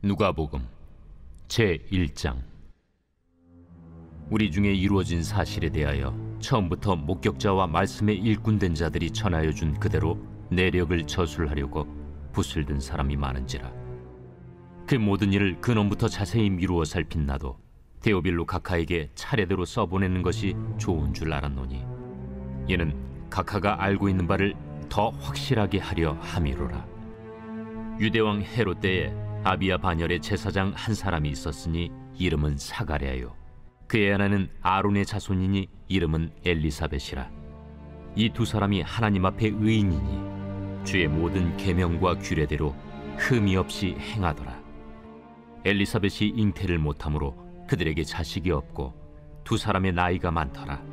누가복음 제1장. 우리 중에 이루어진 사실에 대하여 처음부터 목격자와 말씀에 일꾼된 자들이 전하여 준 그대로 내력을 저술하려고 붓을 든 사람이 많은지라. 그 모든 일을 근원부터 자세히 미루어 살핀 나도 데오빌로 각하에게 차례대로 써보내는 것이 좋은 줄 알았노니, 이는 각하가 알고 있는 바를 더 확실하게 하려 함이로라. 유대왕 헤롯 때에 아비야 반열의 제사장 한 사람이 있었으니 이름은 사가랴요. 그의 아내는 아론의 자손이니 이름은 엘리사벳이라. 이 두 사람이 하나님 앞에 의인이니 주의 모든 계명과 규례대로 흠이 없이 행하더라. 엘리사벳이 잉태를 못하므로 그들에게 자식이 없고 두 사람의 나이가 많더라.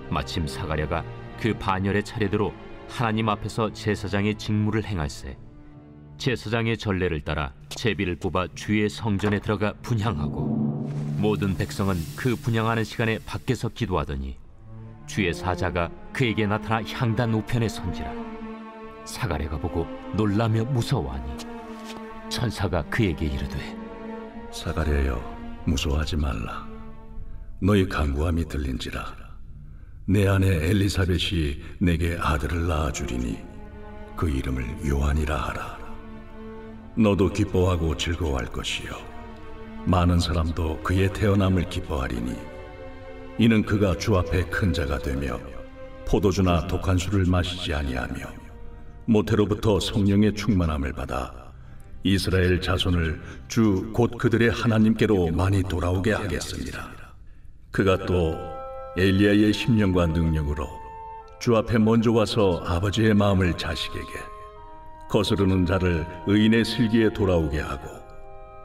마침 사가랴가 그 반열의 차례대로 하나님 앞에서 제사장의 직무를 행할세, 제사장의 전례를 따라 제비를 뽑아 주의 성전에 들어가 분향하고, 모든 백성은 그 분향하는 시간에 밖에서 기도하더니 주의 사자가 그에게 나타나 향단 우편에 선지라. 사가랴가 보고 놀라며 무서워하니 천사가 그에게 이르되, 사가랴여, 무서워하지 말라. 너희 간구함이 들린지라. 내 아내 엘리사벳이 내게 아들을 낳아주리니 그 이름을 요한이라 하라. 너도 기뻐하고 즐거워할 것이요, 많은 사람도 그의 태어남을 기뻐하리니, 이는 그가 주 앞에 큰 자가 되며 포도주나 독한 술을 마시지 아니하며 모태로부터 성령의 충만함을 받아 이스라엘 자손을 주 곧 그들의 하나님께로 많이 돌아오게 하겠습니다. 그가 또 엘리야의 심령과 능력으로 주 앞에 먼저 와서 아버지의 마음을 자식에게, 거스르는 자를 의인의 슬기에 돌아오게 하고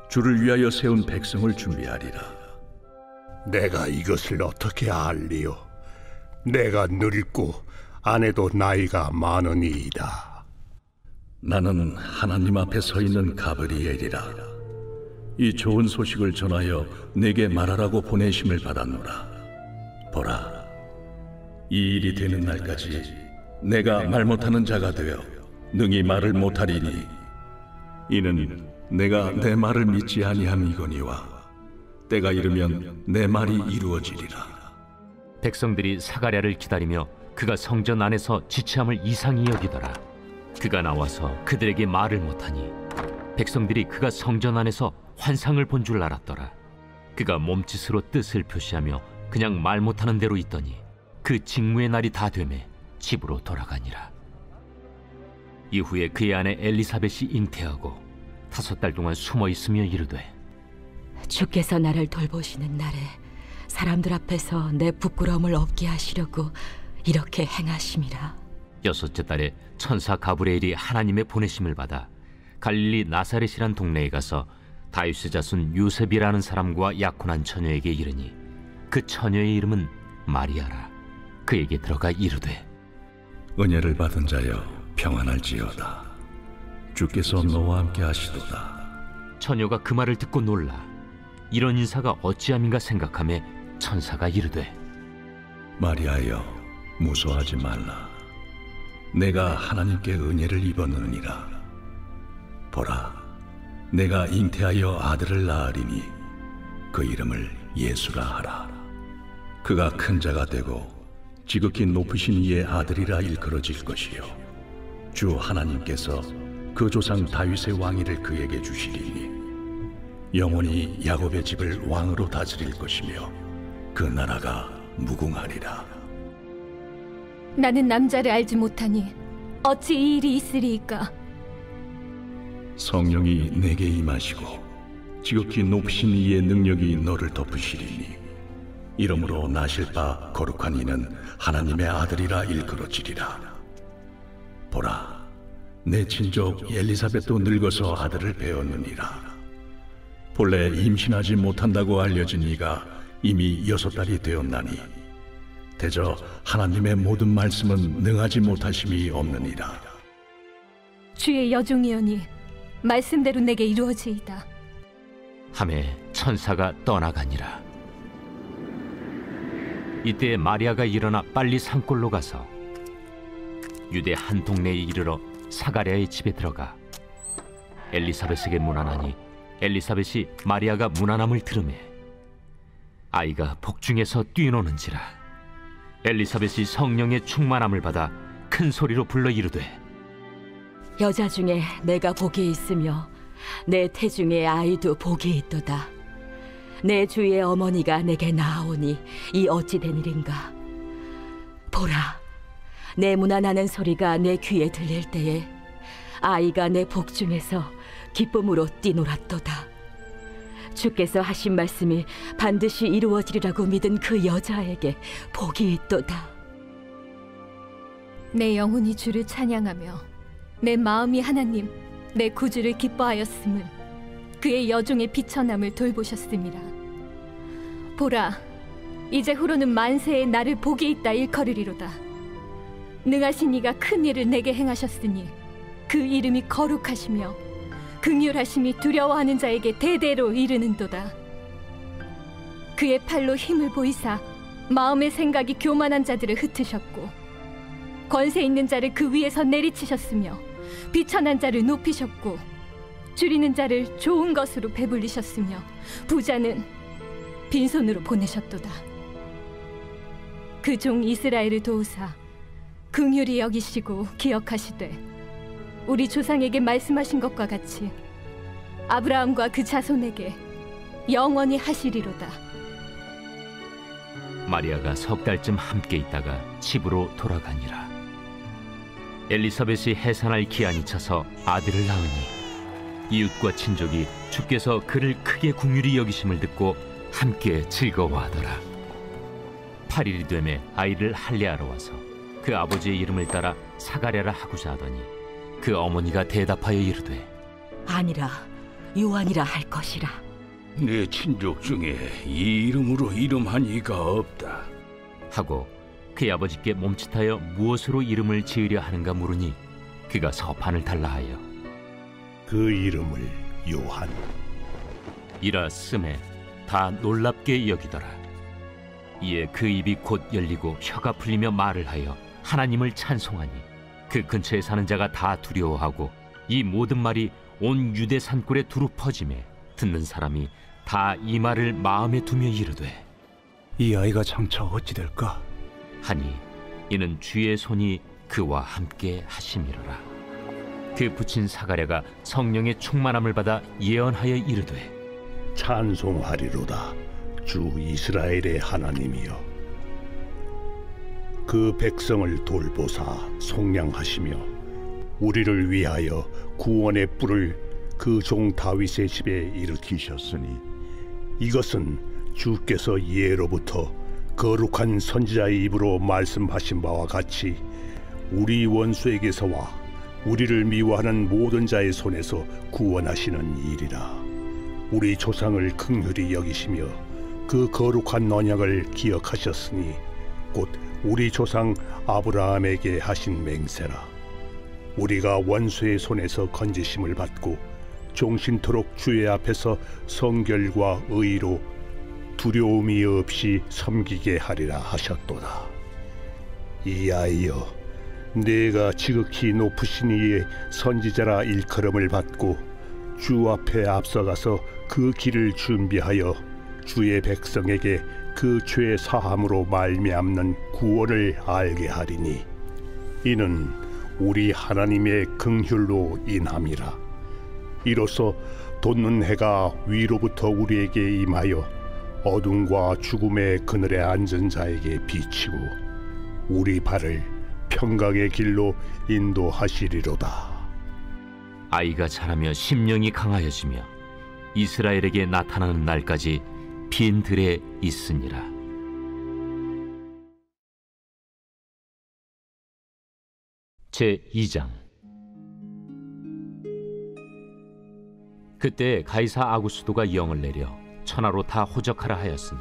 주를 위하여 세운 백성을 준비하리라. 내가 이것을 어떻게 알리요? 내가 늙고 아내도 나이가 많으니이다. 나는 하나님 앞에 서 있는 가브리엘이라. 이 좋은 소식을 전하여 내게 말하라고 보내심을 받았노라. 보라, 이 일이 되는 날까지 내가 말 못하는 자가 되어 능히 말을 못하리니, 이는 내가 내 말을 믿지 아니함이거니와 때가 이르면 내 말이 이루어지리라. 백성들이 사가랴를 기다리며 그가 성전 안에서 지체함을 이상히 여기더라. 그가 나와서 그들에게 말을 못하니 백성들이 그가 성전 안에서 환상을 본 줄 알았더라. 그가 몸짓으로 뜻을 표시하며 그냥 말 못하는 대로 있더니 그 직무의 날이 다 되매 집으로 돌아가니라. 이후에 그의 아내 엘리사벳이 잉태하고 5달 동안 숨어 있으며 이르되, 주께서 나를 돌보시는 날에 사람들 앞에서 내 부끄러움을 없게 하시려고 이렇게 행하심이라. 6째 달에 천사 가브리엘이 하나님의 보내심을 받아 갈릴리 나사렛이란 동네에 가서 다윗의 자손 요셉이라는 사람과 약혼한 처녀에게 이르니, 그 처녀의 이름은 마리아라. 그에게 들어가 이르되, 은혜를 받은 자여, 평안할지어다. 주께서 너와 함께 하시도다. 처녀가 그 말을 듣고 놀라 이런 인사가 어찌함인가 생각하며 천사가 이르되, 마리아여, 무서워하지 말라. 내가 하나님께 은혜를 입었느니라. 보라, 내가 잉태하여 아들을 낳으리니 그 이름을 예수라 하라. 그가 큰 자가 되고 지극히 높으신 이의 아들이라 일컬어질 것이요, 주 하나님께서 그 조상 다윗의 왕위를 그에게 주시리니 영원히 야곱의 집을 왕으로 다스릴 것이며 그 나라가 무궁하리라. 나는 남자를 알지 못하니 어찌 이 일이 있으리이까? 성령이 내게 임하시고 지극히 높으신 이의 능력이 너를 덮으시리니 이러므로 나실 바 거룩한 이는 하나님의 아들이라 일컬어지리라. 보라, 내 친족 엘리사벳도 늙어서 아들을 배었느니라. 본래 임신하지 못한다고 알려진 이가 이미 6달이 되었나니 대저 하나님의 모든 말씀은 능하지 못하심이 없느니라. 주의 여종이오니 말씀대로 내게 이루어지이다. 하매 천사가 떠나가니라. 이때 마리아가 일어나 빨리 산골로 가서 유대 한 동네에 이르러 사가랴의 집에 들어가 엘리사벳에게 문안하니 엘리사벳이 마리아가 무난함을 들으매 아이가 복중에서 뛰노는지라. 엘리사벳이 성령의 충만함을 받아 큰 소리로 불러 이르되 여자 중에 내가 복이 있으며 내 태중에 아이도 복이 있도다. 내 주의 어머니가 내게 나아오니 이 어찌 된 일인가. 보라, 내 무난하는 소리가 내 귀에 들릴 때에 아이가 내 복중에서 기쁨으로 뛰놀았도다. 주께서 하신 말씀이 반드시 이루어지리라고 믿은 그 여자에게 복이 있도다. 내 영혼이 주를 찬양하며 내 마음이 하나님 내 구주를 기뻐하였음을 그의 여종의 비천함을 돌보셨음이라. 보라, 이제 후로는 만세에 나를 복이 있다 일컬으리로다. 능하신 이가 큰 일을 내게 행하셨으니 그 이름이 거룩하시며 긍휼하심이 두려워하는 자에게 대대로 이르는도다. 그의 팔로 힘을 보이사 마음의 생각이 교만한 자들을 흩으셨고 권세 있는 자를 그 위에서 내리치셨으며 비천한 자를 높이셨고 줄이는 자를 좋은 것으로 배불리셨으며 부자는 빈손으로 보내셨도다. 그 종 이스라엘을 도우사 긍휼히 여기시고 기억하시되 우리 조상에게 말씀하신 것과 같이 아브라함과 그 자손에게 영원히 하시리로다. 마리아가 석 달쯤 함께 있다가 집으로 돌아가니라. 엘리사벳이 해산할 기한이 차서 아들을 낳으니 이웃과 친족이 주께서 그를 크게 긍휼히 여기심을 듣고 함께 즐거워하더라. 8일이 되매 아이를 할례하러 와서 그 아버지의 이름을 따라 사가랴라 하고자 하더니 그 어머니가 대답하여 이르되 아니라 요한이라 할 것이라. 내 친족 중에 이 이름으로 이름한 이가 없다 하고 그의 아버지께 몸짓하여 무엇으로 이름을 지으려 하는가 물으니 그가 서판을 달라 하여 그 이름을 요한 이라 쓰매 다 놀랍게 여기더라. 이에 그 입이 곧 열리고 혀가 풀리며 말을 하여 하나님을 찬송하니 그 근처에 사는 자가 다 두려워하고 이 모든 말이 온 유대 산골에 두루 퍼지매 듣는 사람이 다 이 말을 마음에 두며 이르되 이 아이가 장차 어찌 될까? 하니 이는 주의 손이 그와 함께 하심이로라. 그 부친 사가랴가 성령의 충만함을 받아 예언하여 이르되 찬송하리로다. 주 이스라엘의 하나님이여, 그 백성을 돌보사 속량하시며 우리를 위하여 구원의 뿔을 그 종 다윗의 집에 일으키셨으니 이것은 주께서 예로부터 거룩한 선지자의 입으로 말씀하신 바와 같이 우리 원수에게서와 우리를 미워하는 모든 자의 손에서 구원하시는 일이라. 우리 조상을 긍휼히 여기시며 그 거룩한 언약을 기억하셨으니 곧 우리 조상 아브라함에게 하신 맹세라. 우리가 원수의 손에서 건지심을 받고 종신토록 주의 앞에서 성결과 의로 두려움이 없이 섬기게 하리라 하셨도다. 이 아이여, 내가 지극히 높으신 이의 선지자라 일컬음을 받고 주 앞에 앞서가서 그 길을 준비하여 주의 백성에게 그 죄 사함으로 말미암는 구원을 알게 하리니 이는 우리 하나님의 긍휼로 인함이라. 이로써 돋는 해가 위로부터 우리에게 임하여 어둠과 죽음의 그늘에 앉은 자에게 비치고 우리 발을 평강의 길로 인도하시리로다. 아이가 자라며 심령이 강하여지며 이스라엘에게 나타나는 날까지 빈 들에 있으니라. 제2장. 그때 가이사 아구스도가 영을 내려 천하로 다 호적하라 하였으니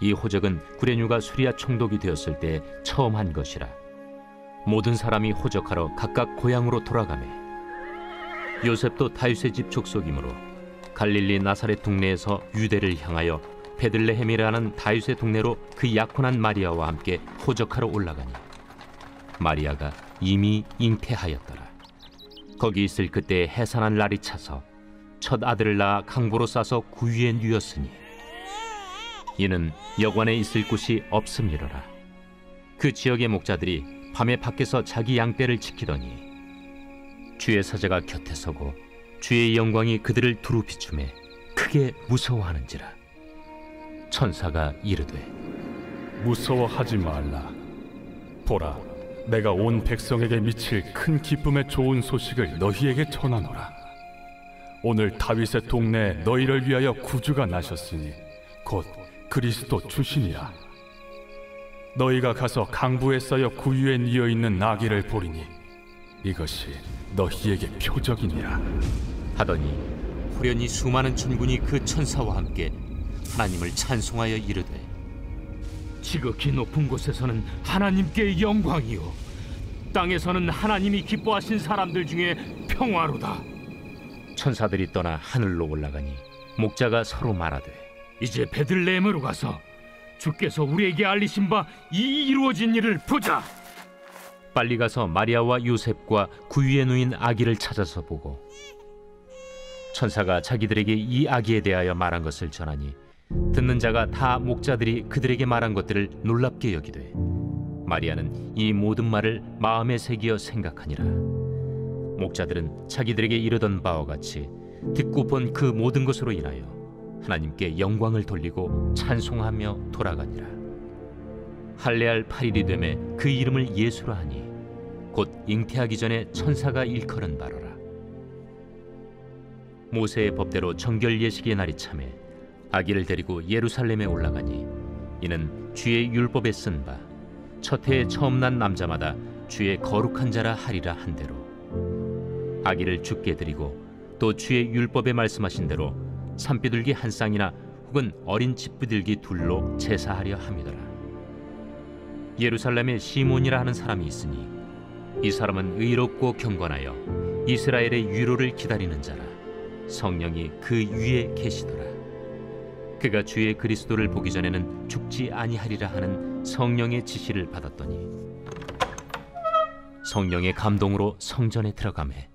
이 호적은 구레뉴가 수리아 총독이 되었을 때 처음 한 것이라. 모든 사람이 호적하러 각각 고향으로 돌아가매 요셉도 다윗의 집 족속이므로 갈릴리 나사렛 동네에서 유대를 향하여 베들레헴이라는 다윗의 동네로 그 약혼한 마리아와 함께 호적하러 올라가니 마리아가 이미 잉태하였더라. 거기 있을 그때 해산한 날이 차서 첫 아들을 낳아 강보로 싸서 구유에 누였으니 이는 여관에 있을 곳이 없음이로라. 그 지역의 목자들이 밤에 밖에서 자기 양떼를 지키더니 주의 사자가 곁에 서고 주의 영광이 그들을 두루 비추매 크게 무서워하는지라. 천사가 이르되 무서워하지 말라. 보라, 내가 온 백성에게 미칠 큰 기쁨의 좋은 소식을 너희에게 전하노라. 오늘 다윗의 동네에 너희를 위하여 구주가 나셨으니 곧 그리스도 주시니라. 너희가 가서 강부에 쌓여 구유에 뉘어 있는 나귀를 보리니 이것이 너희에게 표적이니라. 하더니 후련히 수많은 천군이 그 천사와 함께 하나님을 찬송하여 이르되 지극히 높은 곳에서는 하나님께 영광이요 땅에서는 하나님이 기뻐하신 사람들 중에 평화로다. 천사들이 떠나 하늘로 올라가니 목자가 서로 말하되 이제 베들레헴으로 가서 주께서 우리에게 알리신 바 이 이루어진 일을 보자. 빨리 가서 마리아와 요셉과 구유에 누인 아기를 찾아서 보고 천사가 자기들에게 이 아기에 대하여 말한 것을 전하니 듣는 자가 다 목자들이 그들에게 말한 것들을 놀랍게 여기되 마리아는 이 모든 말을 마음에 새기어 생각하니라. 목자들은 자기들에게 이르던 바와 같이 듣고 본 그 모든 것으로 인하여 하나님께 영광을 돌리고 찬송하며 돌아가니라. 할례할 8일이 되매 그 이름을 예수라 하니 곧 잉태하기 전에 천사가 일컬은 바로라. 모세의 법대로 정결 예식의 날이 차매 아기를 데리고 예루살렘에 올라가니 이는 주의 율법에 쓴 바 첫 해에 처음 난 남자마다 주의 거룩한 자라 하리라 한 대로 아기를 주께 드리고 또 주의 율법에 말씀하신 대로 산비둘기 한 쌍이나 혹은 어린 집비둘기 둘로 제사하려 함이더라. 예루살렘에 시몬이라 하는 사람이 있으니 이 사람은 의롭고 경건하여 이스라엘의 위로를 기다리는 자라. 성령이 그 위에 계시더라. 그가 주의 그리스도를 보기 전에는 죽지 아니하리라 하는 성령의 지시를 받았더니 성령의 감동으로 성전에 들어가매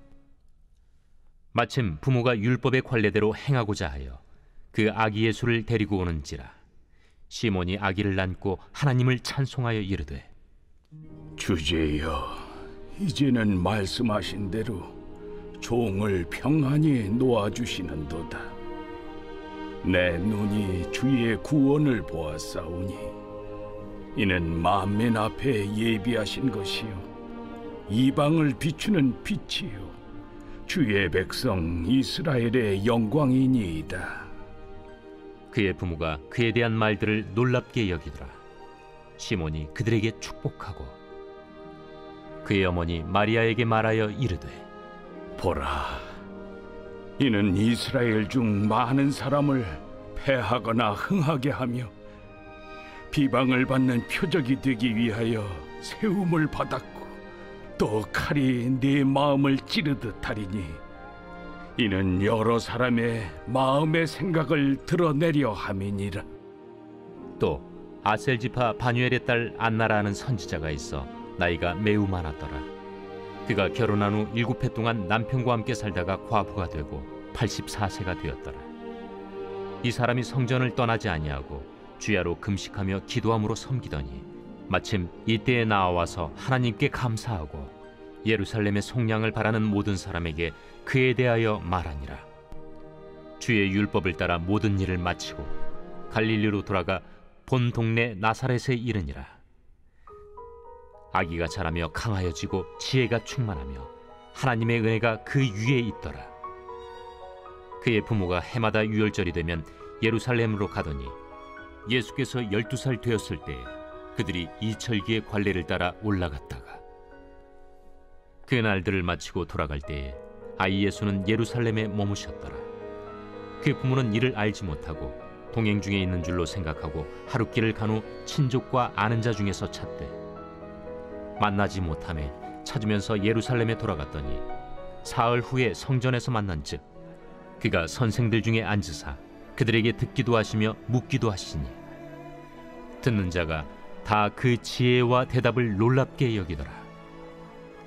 마침 부모가 율법의 관례대로 행하고자 하여 그 아기 예수를 데리고 오는지라. 시몬이 아기를 안고 하나님을 찬송하여 이르되 주제여, 이제는 말씀하신 대로 종을 평안히 놓아주시는도다. 내 눈이 주의 구원을 보았사오니 이는 만민 앞에 예비하신 것이요 이방을 비추는 빛이요 주의 백성 이스라엘의 영광이니이다. 그의 부모가 그에 대한 말들을 놀랍게 여기더라. 시몬이 그들에게 축복하고 그의 어머니 마리아에게 말하여 이르되 보라, 이는 이스라엘 중 많은 사람을 패하거나 흥하게 하며 비방을 받는 표적이 되기 위하여 세움을 받았고 또 칼이 네 마음을 찌르듯 하리니 이는 여러 사람의 마음의 생각을 드러내려 함이니라. 또 아셀 지파 바뉴엘의 딸 안나라는 선지자가 있어 나이가 매우 많았더라. 그가 결혼한 후 7해 동안 남편과 함께 살다가 과부가 되고 84세가 되었더라. 이 사람이 성전을 떠나지 아니하고 주야로 금식하며 기도함으로 섬기더니 마침 이때에 나와서 하나님께 감사하고 예루살렘의 속량을 바라는 모든 사람에게 그에 대하여 말하니라. 주의 율법을 따라 모든 일을 마치고 갈릴리로 돌아가 본 동네 나사렛에 이르니라. 아기가 자라며 강하여지고 지혜가 충만하며 하나님의 은혜가 그 위에 있더라. 그의 부모가 해마다 유월절이 되면 예루살렘으로 가더니 예수께서 12살 되었을 때에 그들이 이철기의 관례를 따라 올라갔다가 그 날들을 마치고 돌아갈 때에 아이 예수는 예루살렘에 머무셨더라. 그 부모는 이를 알지 못하고 동행 중에 있는 줄로 생각하고 하룻길을 간 후 친족과 아는 자 중에서 찾되 만나지 못하매 찾으면서 예루살렘에 돌아갔더니 사흘 후에 성전에서 만난즉 그가 선생들 중에 앉으사 그들에게 듣기도 하시며 묻기도 하시니 듣는 자가 다 그 지혜와 대답을 놀랍게 여기더라.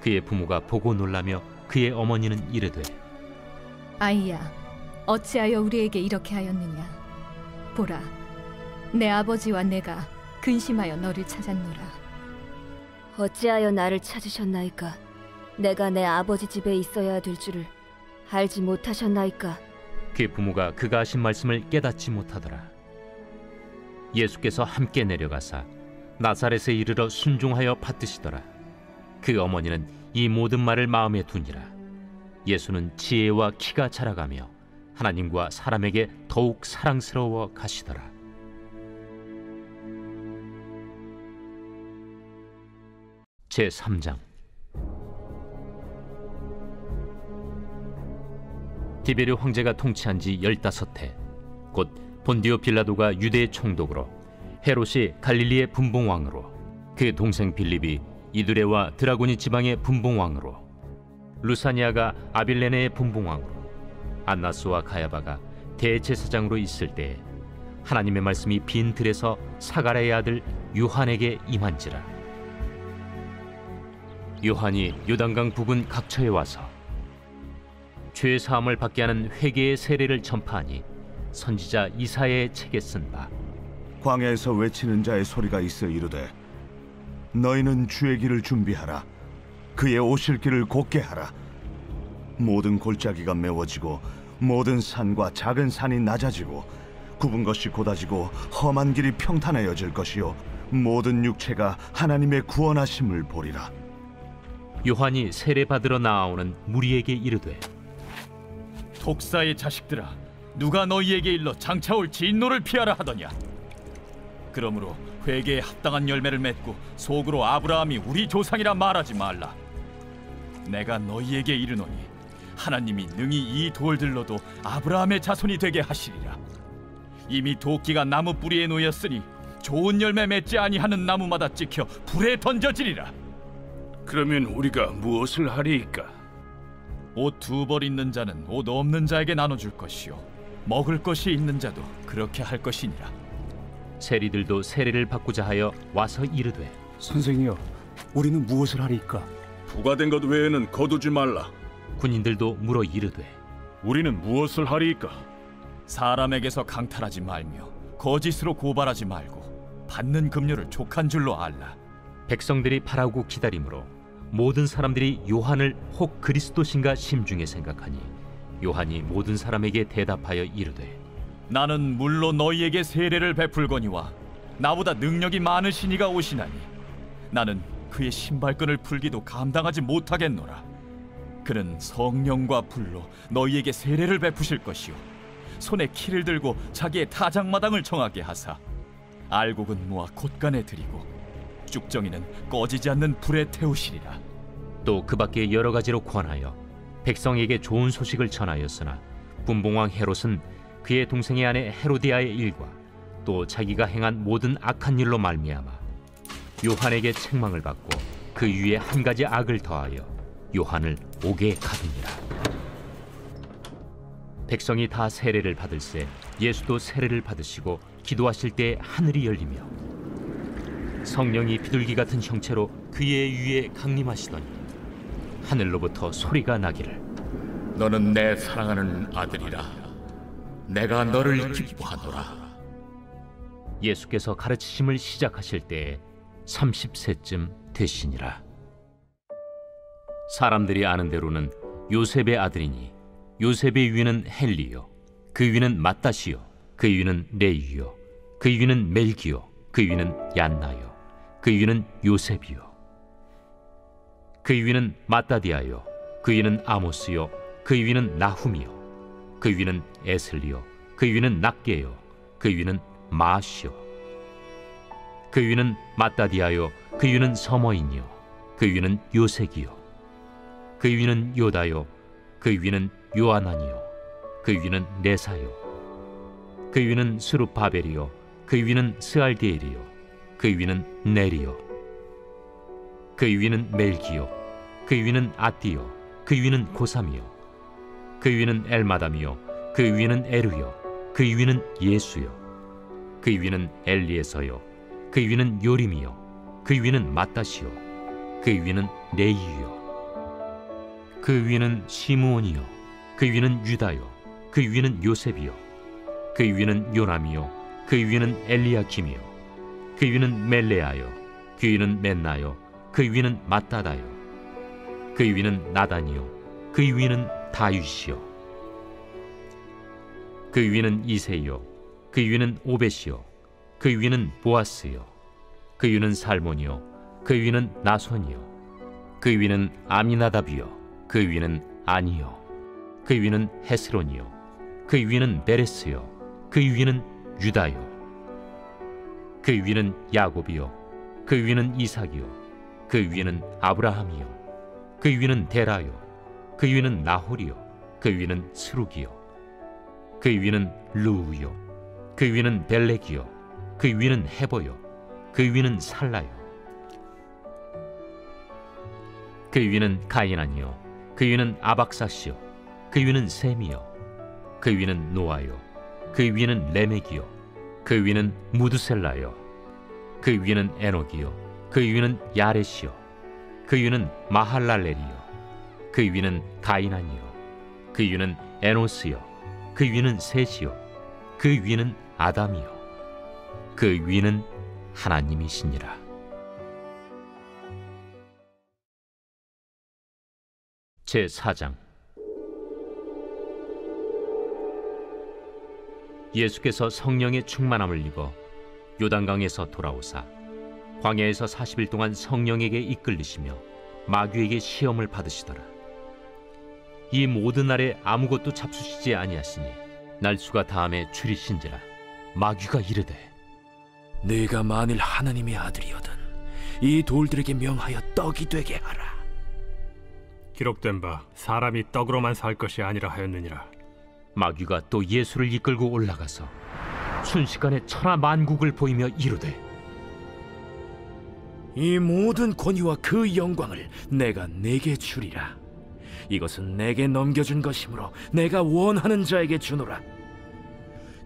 그의 부모가 보고 놀라며 그의 어머니는 이르되 아이야, 어찌하여 우리에게 이렇게 하였느냐? 보라, 내 아버지와 내가 근심하여 너를 찾았노라. 어찌하여 나를 찾으셨나이까? 내가 내 아버지 집에 있어야 될 줄을 알지 못하셨나이까? 그 부모가 그가 하신 말씀을 깨닫지 못하더라. 예수께서 함께 내려가사 나사렛에 이르러 순종하여 받드시더라. 그 어머니는 이 모든 말을 마음에 두니라. 예수는 지혜와 키가 자라가며 하나님과 사람에게 더욱 사랑스러워 가시더라. 제3장. 디베르 황제가 통치한 지 15해, 곧 본디오 빌라도가 유대의 총독으로, 헤롯이 갈릴리의 분봉왕으로, 그 동생 빌립이 이두레와 드라고니 지방의 분봉왕으로, 루사니아가 아빌레네의 분봉왕으로, 안나스와 가야바가 대제사장으로 있을 때에 하나님의 말씀이 빈 들에서 사가랴의 아들 요한에게 임한지라. 요한이 요단강 부근 각처에 와서 죄 사함을 받게 하는 회개의 세례를 전파하니 선지자 이사야의 책에 쓴 바, 광야에서 외치는 자의 소리가 있어 이르되 너희는 주의 길을 준비하라. 그의 오실 길을 곧게 하라. 모든 골짜기가 메워지고 모든 산과 작은 산이 낮아지고 굽은 것이 곧아지고 험한 길이 평탄해져질 것이요 모든 육체가 하나님의 구원하심을 보리라. 요한이 세례 받으러 나아오는 무리에게 이르되, 독사의 자식들아, 누가 너희에게 일러 장차올 진노를 피하라 하더냐? 그러므로 회개에 합당한 열매를 맺고 속으로 아브라함이 우리 조상이라 말하지 말라. 내가 너희에게 이르노니 하나님이 능히 이 돌들로도 아브라함의 자손이 되게 하시리라. 이미 도끼가 나무 뿌리에 놓였으니 좋은 열매 맺지 아니하는 나무마다 찍혀 불에 던져지리라. 그러면 우리가 무엇을 하리이까? 옷 2벌 있는 자는 옷 없는 자에게 나눠줄 것이요 먹을 것이 있는 자도 그렇게 할 것이니라. 세리들도 세례를 받고자 하여 와서 이르되, 선생이여, 우리는 무엇을 하리이까? 부과된 것 외에는 거두지 말라. 군인들도 물어 이르되, 우리는 무엇을 하리이까? 사람에게서 강탈하지 말며 거짓으로 고발하지 말고 받는 급료를 족한 줄로 알라. 백성들이 바라고 기다림으로 모든 사람들이 요한을 혹 그리스도신가 심중에 생각하니 요한이 모든 사람에게 대답하여 이르되, 나는 물로 너희에게 세례를 베풀거니와 나보다 능력이 많으신 이가 오시나니 나는 그의 신발끈을 풀기도 감당하지 못하겠노라. 그는 성령과 불로 너희에게 세례를 베푸실 것이요 손에 키를 들고 자기의 타작마당을 정하게 하사 알곡은 모아 곶간에 들이고 쭉정이는 꺼지지 않는 불에 태우시리라. 또 그 밖에 여러 가지로 권하여 백성에게 좋은 소식을 전하였으나 분봉왕 헤롯은 그의 동생의 아내 헤로디아의 일과 또 자기가 행한 모든 악한 일로 말미암아 요한에게 책망을 받고 그 위에 한 가지 악을 더하여 요한을 옥에 가두니라. 백성이 다 세례를 받을새 예수도 세례를 받으시고 기도하실 때 하늘이 열리며 성령이 비둘기 같은 형체로 그의 위에 강림하시더니 하늘로부터 소리가 나기를, 너는 내 사랑하는 아들이라. 내가 너를 기뻐하노라. 예수께서 가르치심을 시작하실 때에 30세쯤 되시니라. 사람들이 아는 대로는 요셉의 아들이니 요셉의 위는 헬리요, 그 위는 맏다시요, 그 위는 레위요, 그 위는 멜기요, 그 위는 얀나요, 그 위는 요셉이요, 그 위는 마따디아요, 그 위는 아모스요, 그 위는 나훔이요, 그 위는 에슬리요, 그 위는 낫게요, 그 위는 마시요, 그 위는 마따디아요, 그 위는 서머인이요, 그 위는 요색이요, 그 위는 요다요, 그 위는 요아난이요, 그 위는 레사요, 그 위는 스룹바벨이요, 그 위는 스알디엘이요, 그 위는 네리요, 그 위는 멜기요, 그 위는 아띠요, 그 위는 고삼이요, 그 위는 엘마담이요, 그 위는 에루요, 그 위는 예수요, 그 위는 엘리에서요, 그 위는 요림이요, 그 위는 맏다시요, 그 위는 레이유요, 그 위는 시므온이요, 그 위는 유다요, 그 위는 요셉이요 그 위는 요남이요 그 위는 엘리야김이요 그 위는 멜레아요 그 위는 맨나요 그 위는 마따다요 그 위는 나단이요 그 위는 다윗이요 그 위는 이세요 그 위는 오벳이요 그 위는 보아스요 그 위는 살몬이요 그 위는 나손이요 그 위는 아미나답이요 그 위는 아니요 그 위는 헤스론이요 그 위는 베레스요 그 위는 유다요 그 위는 야곱이요 그 위는 이삭이요 그 위는 아브라함이요 그 위는 데라요 그 위는 나홀이요 그 위는 스룩이요 그 위는 루우요 그 위는 벨렉이요 그 위는 헤보요 그 위는 살라요 그 위는 가이난이요 그 위는 아박사시요 그 위는 셈이요 그 위는 노아요 그 위는 레멕이요 그 위는 무드셀라요 그 위는 에녹이요 그 위는 야렛이요 그 위는 마할랄렐이요 그 위는 가이난이요 그 위는 에노스요 그 위는 셋이요 그 위는 아담이요 그 위는 하나님이시니라. 제4장. 예수께서 성령의 충만함을 입어 요단강에서 돌아오사 광야에서 40일 동안 성령에게 이끌리시며 마귀에게 시험을 받으시더라. 이 모든 날에 아무것도 잡수시지 아니하시니 날수가 다함에 줄이신지라. 마귀가 이르되 네가 만일 하나님의 아들이거든 이 돌들에게 명하여 떡이 되게 하라. 기록된 바 사람이 떡으로만 살 것이 아니라 하였느니라. 마귀가 또 예수를 이끌고 올라가서 순식간에 천하 만국을 보이며 이르되 이 모든 권위와 그 영광을 내가 네게 주리라. 이것은 내게 넘겨준 것이므로 내가 원하는 자에게 주노라.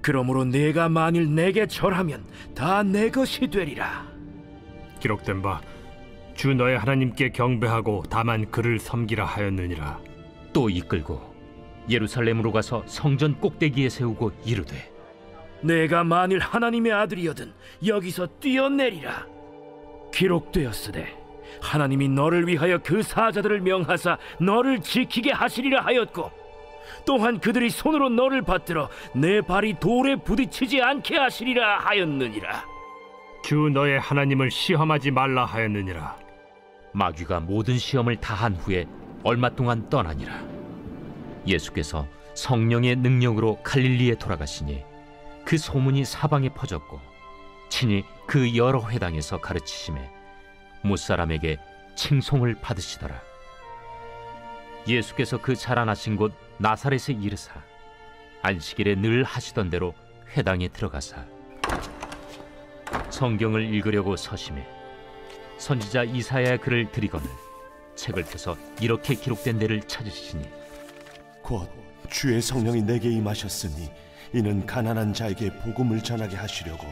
그러므로 네가 만일 내게 절하면 다 내 것이 되리라. 기록된 바 주 너의 하나님께 경배하고 다만 그를 섬기라 하였느니라. 또 이끌고 예루살렘으로 가서 성전 꼭대기에 세우고 이르되 내가 만일 하나님의 아들이거든 여기서 뛰어내리라. 기록되었으되 하나님이 너를 위하여 그 사자들을 명하사 너를 지키게 하시리라 하였고 또한 그들이 손으로 너를 받들어 내 발이 돌에 부딪히지 않게 하시리라 하였느니라. 주 너의 하나님을 시험하지 말라 하였느니라. 마귀가 모든 시험을 다한 후에 얼마 동안 떠나니라. 예수께서 성령의 능력으로 갈릴리에 돌아가시니 그 소문이 사방에 퍼졌고 친히 그 여러 회당에서 가르치심에 무사람에게 칭송을 받으시더라. 예수께서 그 자라나신 곳 나사렛에 이르사 안식일에 늘 하시던 대로 회당에 들어가사 성경을 읽으려고 서심해 선지자 이사야의 글을 들이거늘 책을 펴서 이렇게 기록된 데를 찾으시니 곧 주의 성령이 내게 임하셨으니 이는 가난한 자에게 복음을 전하게 하시려고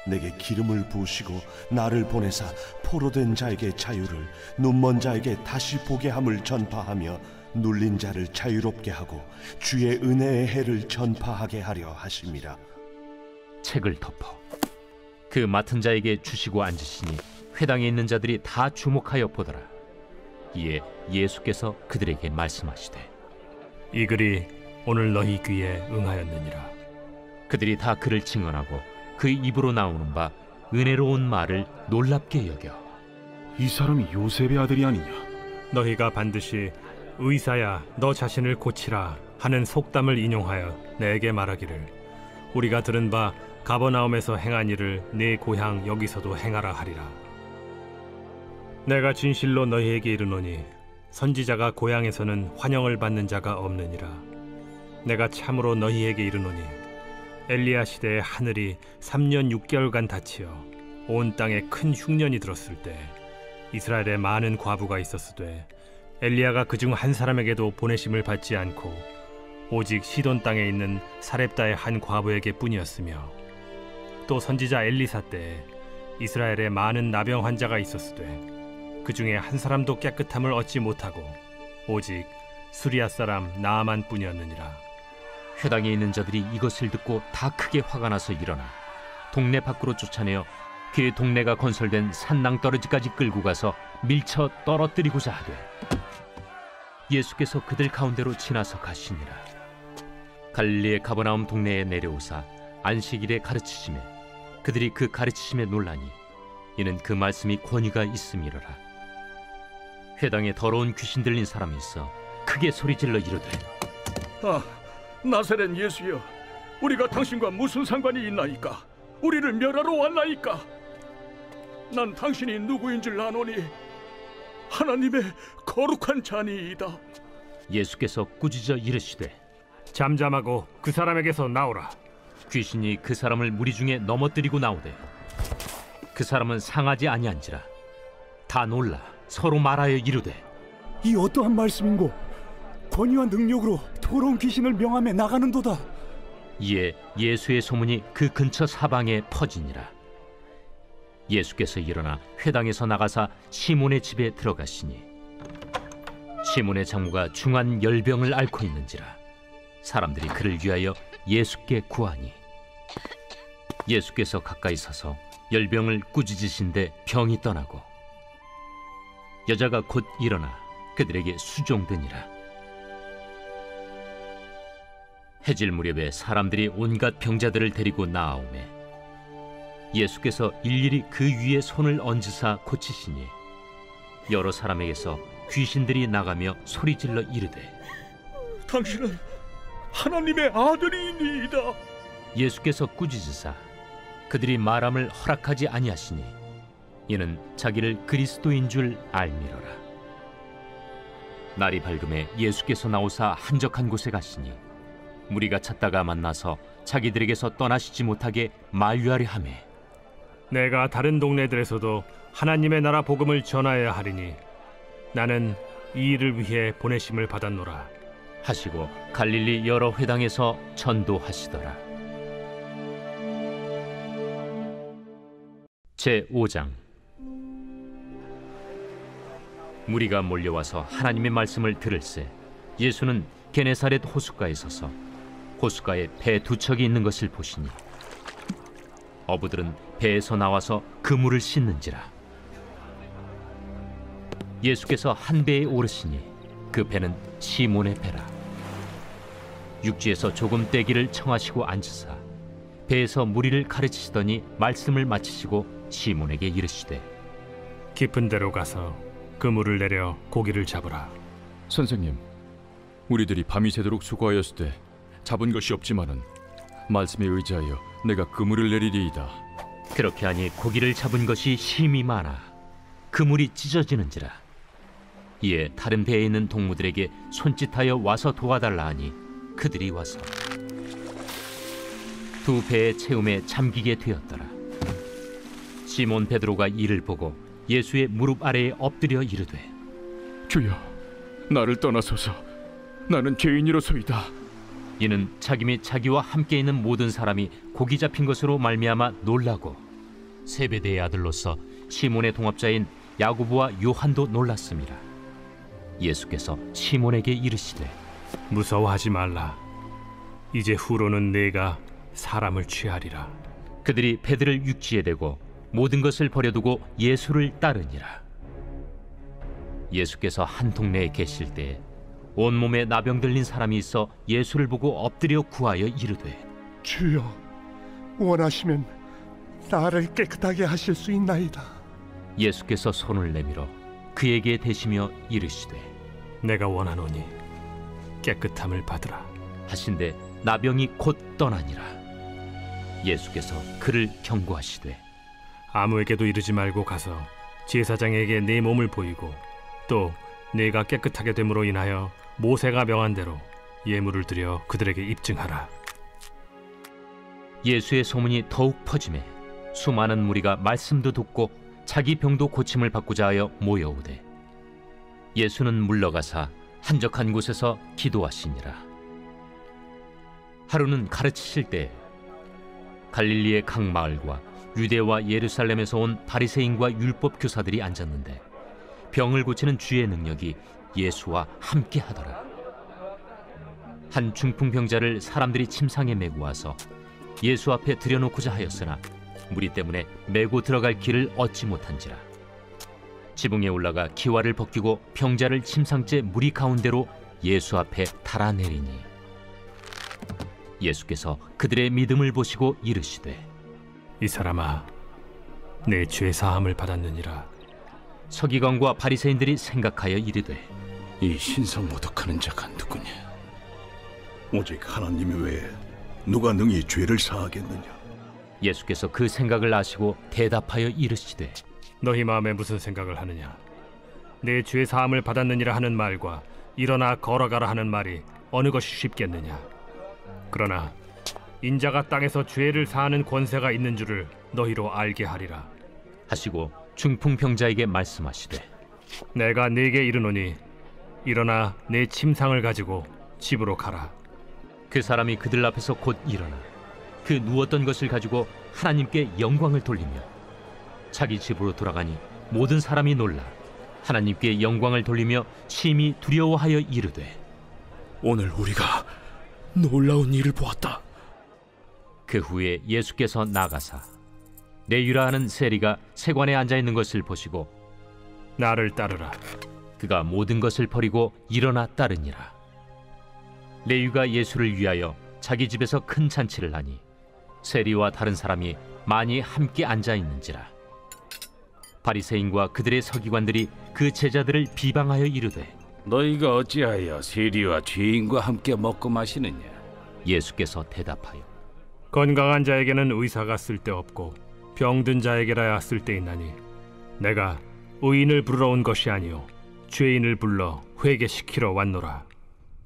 내게 기름을 부으시고 나를 보내사 포로된 자에게 자유를 눈먼 자에게 다시 보게 함을 전파하며 눌린 자를 자유롭게 하고 주의 은혜의 해를 전파하게 하려 하심이라. 책을 덮어 그 맡은 자에게 주시고 앉으시니 회당에 있는 자들이 다 주목하여 보더라. 이에 예수께서 그들에게 말씀하시되 이 글이 오늘 너희 귀에 응하였느니라. 그들이 다 그를 증언하고 그 입으로 나오는 바 은혜로운 말을 놀랍게 여겨 이 사람이 요셉의 아들이 아니냐? 너희가 반드시 의사야 너 자신을 고치라 하는 속담을 인용하여 내게 말하기를 우리가 들은 바 가버나움에서 행한 일을 네 고향 여기서도 행하라 하리라. 내가 진실로 너희에게 이르노니 선지자가 고향에서는 환영을 받는 자가 없느니라. 내가 참으로 너희에게 이르노니 엘리야 시대에 하늘이 3년 6개월간 닫히어 온 땅에 큰 흉년이 들었을 때 이스라엘에 많은 과부가 있었으되 엘리야가 그중 한 사람에게도 보내심을 받지 않고 오직 시돈 땅에 있는 사렙다의 한 과부에게 뿐이었으며 또 선지자 엘리사 때에 이스라엘에 많은 나병 환자가 있었으되 그 중에 한 사람도 깨끗함을 얻지 못하고 오직 수리아 사람 나아만 뿐이었느니라. 회당에 있는 자들이 이것을 듣고 다 크게 화가 나서 일어나 동네 밖으로 쫓아내어 그 동네가 건설된 산낭떠러지까지 끌고 가서 밀쳐 떨어뜨리고자 하되 예수께서 그들 가운데로 지나서 가시니라. 갈릴리의 가버나움 동네에 내려오사 안식일에 가르치시매 그들이 그 가르치심에 놀라니 이는 그 말씀이 권위가 있음이로라. 회당에 더러운 귀신 들린 사람이 있어 크게 소리질러 이르되 아, 나사렛 예수여, 우리가 당신과 무슨 상관이 있나이까? 우리를 멸하러 왔나이까? 난 당신이 누구인 줄 아노니 하나님의 거룩한 자니이다. 예수께서 꾸짖어 이르시되 잠잠하고 그 사람에게서 나오라. 귀신이 그 사람을 무리 중에 넘어뜨리고 나오되 그 사람은 상하지 아니한지라. 다 놀라 서로 말하여 이르되 이 어떠한 말씀인고? 권위와 능력으로 더러운 귀신을 명하며 나가는도다. 이에 예수의 소문이 그 근처 사방에 퍼지니라. 예수께서 일어나 회당에서 나가사 시몬의 집에 들어가시니 시몬의 장모가 중한 열병을 앓고 있는지라. 사람들이 그를 위하여 예수께 구하니 예수께서 가까이 서서 열병을 꾸짖으신데 병이 떠나고 여자가 곧 일어나 그들에게 수종되니라. 해질 무렵에 사람들이 온갖 병자들을 데리고 나아오매 예수께서 일일이 그 위에 손을 얹으사 고치시니 여러 사람에게서 귀신들이 나가며 소리질러 이르되 당신은 하나님의 아들이니이다. 예수께서 꾸짖으사 그들이 말함을 허락하지 아니하시니 이는 자기를 그리스도인 줄 알미러라. 날이 밝음에 예수께서 나오사 한적한 곳에 가시니 무리가 찾다가 만나서 자기들에게서 떠나시지 못하게 만류하려 하매 내가 다른 동네들에서도 하나님의 나라 복음을 전하여야 하리니 나는 이 일을 위해 보내심을 받았노라 하시고 갈릴리 여러 회당에서 전도하시더라. 제5장. 무리가 몰려와서 하나님의 말씀을 들을새 예수는 게네사렛 호숫가에 서서 호숫가에 배 두 척이 있는 것을 보시니 어부들은 배에서 나와서 그물을 씻는지라. 예수께서 한 배에 오르시니 그 배는 시몬의 배라. 육지에서 조금 떼기를 청하시고 앉으사 배에서 무리를 가르치시더니 말씀을 마치시고 시몬에게 이르시되 깊은 데로 가서 그물을 내려 고기를 잡으라. 선생님, 우리들이 밤이 새도록 수고하였을 때 잡은 것이 없지만은 말씀에 의지하여 내가 그물을 내리리이다. 그렇게 하니 고기를 잡은 것이 심히 많아 그물이 찢어지는지라. 이에 다른 배에 있는 동무들에게 손짓하여 와서 도와달라 하니 그들이 와서 두 배의 채움에 잠기게 되었더라. 시몬 베드로가 이를 보고 예수의 무릎 아래에 엎드려 이르되 주여, 나를 떠나소서. 나는 죄인이로소이다. 이는 자기 및 자기와 함께 있는 모든 사람이 고기 잡힌 것으로 말미암아 놀라고 세베대의 아들로서 시몬의 동업자인 야고보와 요한도 놀랐습니다. 예수께서 시몬에게 이르시되 무서워하지 말라. 이제 후로는 내가 사람을 취하리라. 그들이 배들을 육지에 대고 모든 것을 버려두고 예수를 따르니라. 예수께서 한 동네에 계실 때 온몸에 나병 들린 사람이 있어 예수를 보고 엎드려 구하여 이르되 주여, 원하시면 나를 깨끗하게 하실 수 있나이다. 예수께서 손을 내밀어 그에게 대시며 이르시되 내가 원하노니 깨끗함을 받으라 하신데 나병이 곧 떠나니라. 예수께서 그를 경고하시되 아무에게도 이르지 말고 가서 제사장에게 네 몸을 보이고 또 네가 깨끗하게 됨으로 인하여 모세가 명한 대로 예물을 드려 그들에게 입증하라. 예수의 소문이 더욱 퍼지매 수많은 무리가 말씀도 듣고 자기 병도 고침을 받고자 하여 모여오되 예수는 물러가사 한적한 곳에서 기도하시니라. 하루는 가르치실 때 갈릴리의 각 마을과 유대와 예루살렘에서 온 바리새인과 율법 교사들이 앉았는데 병을 고치는 주의 능력이 예수와 함께 하더라. 한 중풍병자를 사람들이 침상에 메고 와서 예수 앞에 들여놓고자 하였으나 무리 때문에 메고 들어갈 길을 얻지 못한지라. 지붕에 올라가 기와를 벗기고 병자를 침상째 무리 가운데로 예수 앞에 달아내리니 예수께서 그들의 믿음을 보시고 이르시되 이 사람아, 내 죄 사함을 받았느니라. 서기관과 바리새인들이 생각하여 이르되 이 신성모독하는 자가 누구냐? 오직 하나님 외에 누가 능히 죄를 사하겠느냐? 예수께서 그 생각을 아시고 대답하여 이르시되 너희 마음에 무슨 생각을 하느냐? 내 죄 사함을 받았느니라 하는 말과 일어나 걸어가라 하는 말이 어느 것이 쉽겠느냐? 그러나 인자가 땅에서 죄를 사하는 권세가 있는 줄을 너희로 알게 하리라 하시고 중풍병자에게 말씀하시되 내가 네게 이르노니 일어나 내 침상을 가지고 집으로 가라. 그 사람이 그들 앞에서 곧 일어나 그 누웠던 것을 가지고 하나님께 영광을 돌리며 자기 집으로 돌아가니 모든 사람이 놀라 하나님께 영광을 돌리며 심히 두려워하여 이르되 오늘 우리가 놀라운 일을 보았다. 그 후에 예수께서 나가사 레위라 하는 세리가 세관에 앉아있는 것을 보시고 나를 따르라. 그가 모든 것을 버리고 일어나 따르니라. 레위가 예수를 위하여 자기 집에서 큰 잔치를 하니 세리와 다른 사람이 많이 함께 앉아있는지라. 바리새인과 그들의 서기관들이 그 제자들을 비방하여 이르되 너희가 어찌하여 세리와 죄인과 함께 먹고 마시느냐? 예수께서 대답하여 건강한 자에게는 의사가 쓸데없고 병든 자에게라야 쓸데있나니 내가 의인을 부르러 온 것이 아니요 죄인을 불러 회개시키러 왔노라.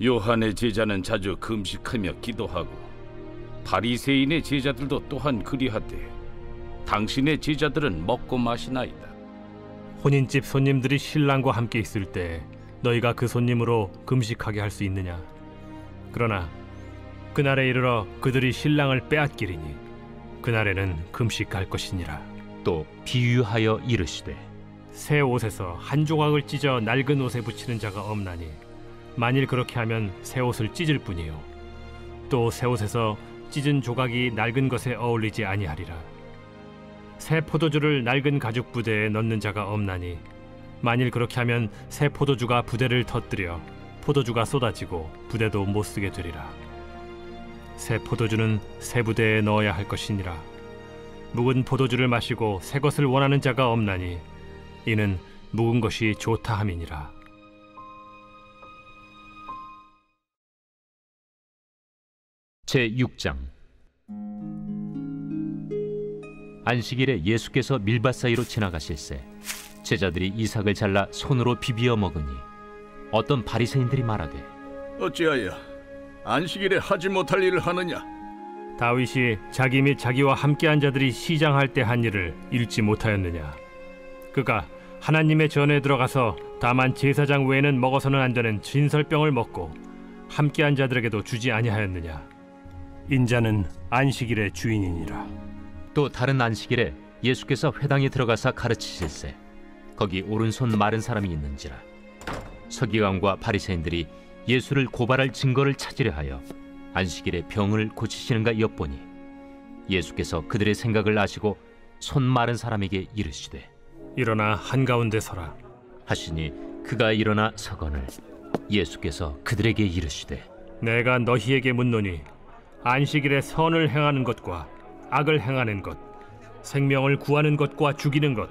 요한의 제자는 자주 금식하며 기도하고 바리새인의 제자들도 또한 그리하되 당신의 제자들은 먹고 마시나이다. 혼인집 손님들이 신랑과 함께 있을 때 너희가 그 손님으로 금식하게 할 수 있느냐? 그러나 그날에 이르러 그들이 신랑을 빼앗기리니 그날에는 금식할 것이니라. 또 비유하여 이르시되 새 옷에서 한 조각을 찢어 낡은 옷에 붙이는 자가 없나니 만일 그렇게 하면 새 옷을 찢을 뿐이요 또 새 옷에서 찢은 조각이 낡은 것에 어울리지 아니하리라. 새 포도주를 낡은 가죽 부대에 넣는 자가 없나니 만일 그렇게 하면 새 포도주가 부대를 터뜨려 포도주가 쏟아지고 부대도 못 쓰게 되리라. 새 포도주는 새 부대에 넣어야 할 것이니라. 묵은 포도주를 마시고 새 것을 원하는 자가 없나니 이는 묵은 것이 좋다 함이니라. 제6장 안식일에 예수께서 밀밭 사이로 지나가실새 제자들이 이삭을 잘라 손으로 비비어 먹으니 어떤 바리새인들이 말하되 어찌하여 안식일에 하지 못할 일을 하느냐? 다윗이 자기 및 자기와 함께한 자들이 시장할 때 한 일을 읽지 못하였느냐? 그가 하나님의 전에 들어가서 다만 제사장 외에는 먹어서는 안 되는 진설병을 먹고 함께한 자들에게도 주지 아니하였느냐? 인자는 안식일의 주인이니라. 또 다른 안식일에 예수께서 회당에 들어가사 가르치실새 거기 오른손 마른 사람이 있는지라. 서기관과 바리새인들이 예수를 고발할 증거를 찾으려 하여 안식일에 병을 고치시는가 엿보니 예수께서 그들의 생각을 아시고 손 마른 사람에게 이르시되 일어나 한가운데 서라 하시니 그가 일어나 서거늘 예수께서 그들에게 이르시되 내가 너희에게 묻노니 안식일에 선을 행하는 것과 악을 행하는 것, 생명을 구하는 것과 죽이는 것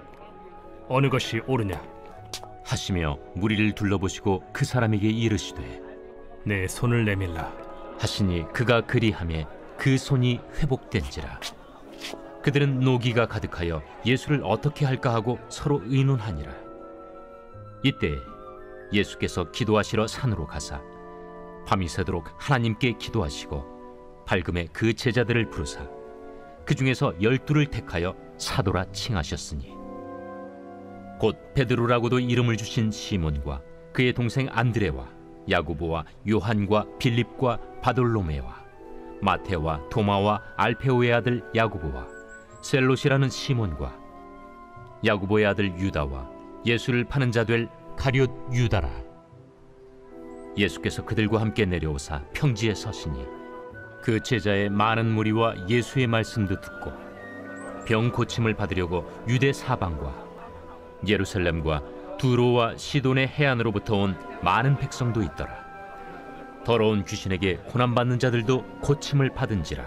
어느 것이 옳으냐? 하시며 무리를 둘러보시고 그 사람에게 이르시되 내 손을 내밀라 하시니 그가 그리하매 그 손이 회복된지라. 그들은 노기가 가득하여 예수를 어떻게 할까 하고 서로 의논하니라. 이때 예수께서 기도하시러 산으로 가사 밤이 새도록 하나님께 기도하시고 밝음에 그 제자들을 부르사 그 중에서 12를 택하여 사도라 칭하셨으니 곧 베드로라고도 이름을 주신 시몬과 그의 동생 안드레와 야고보와 요한과 빌립과 바돌로메와 마테와 도마와 알페오의 아들 야고보와 셀롯이라는 시몬과 야고보의 아들 유다와 예수를 파는 자 될 가룟 유다라. 예수께서 그들과 함께 내려오사 평지에 서시니 그 제자의 많은 무리와 예수의 말씀도 듣고 병 고침을 받으려고 유대 사방과 예루살렘과 두로와 시돈의 해안으로부터 온 많은 백성도 있더라. 더러운 귀신에게 고난받는 자들도 고침을 받은지라.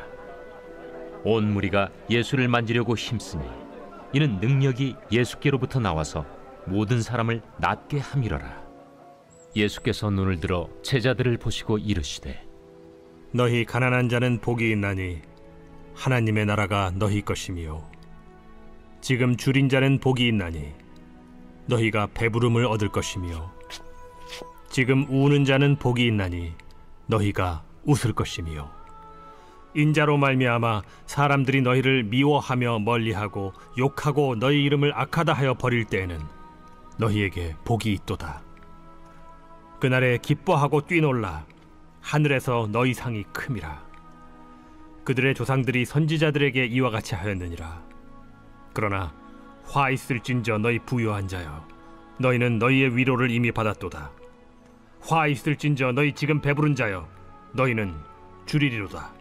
온 무리가 예수를 만지려고 힘쓰니 이는 능력이 예수께로부터 나와서 모든 사람을 낫게 함이러라. 예수께서 눈을 들어 제자들을 보시고 이르시되 너희 가난한 자는 복이 있나니 하나님의 나라가 너희 것이며 지금 줄인 자는 복이 있나니 너희가 배부름을 얻을 것이며 지금 우는 자는 복이 있나니 너희가 웃을 것이며 인자로 말미암아 사람들이 너희를 미워하며 멀리하고 욕하고 너희 이름을 악하다 하여 버릴 때에는 너희에게 복이 있도다. 그날에 기뻐하고 뛰놀라. 하늘에서 너희 상이 큼이라. 그들의 조상들이 선지자들에게 이와 같이 하였느니라. 그러나 화 있을진저 너희 부요한 자여, 너희는 너희의 위로를 이미 받았도다. 화 있을진저 너희 지금 배부른 자여, 너희는 줄이리로다.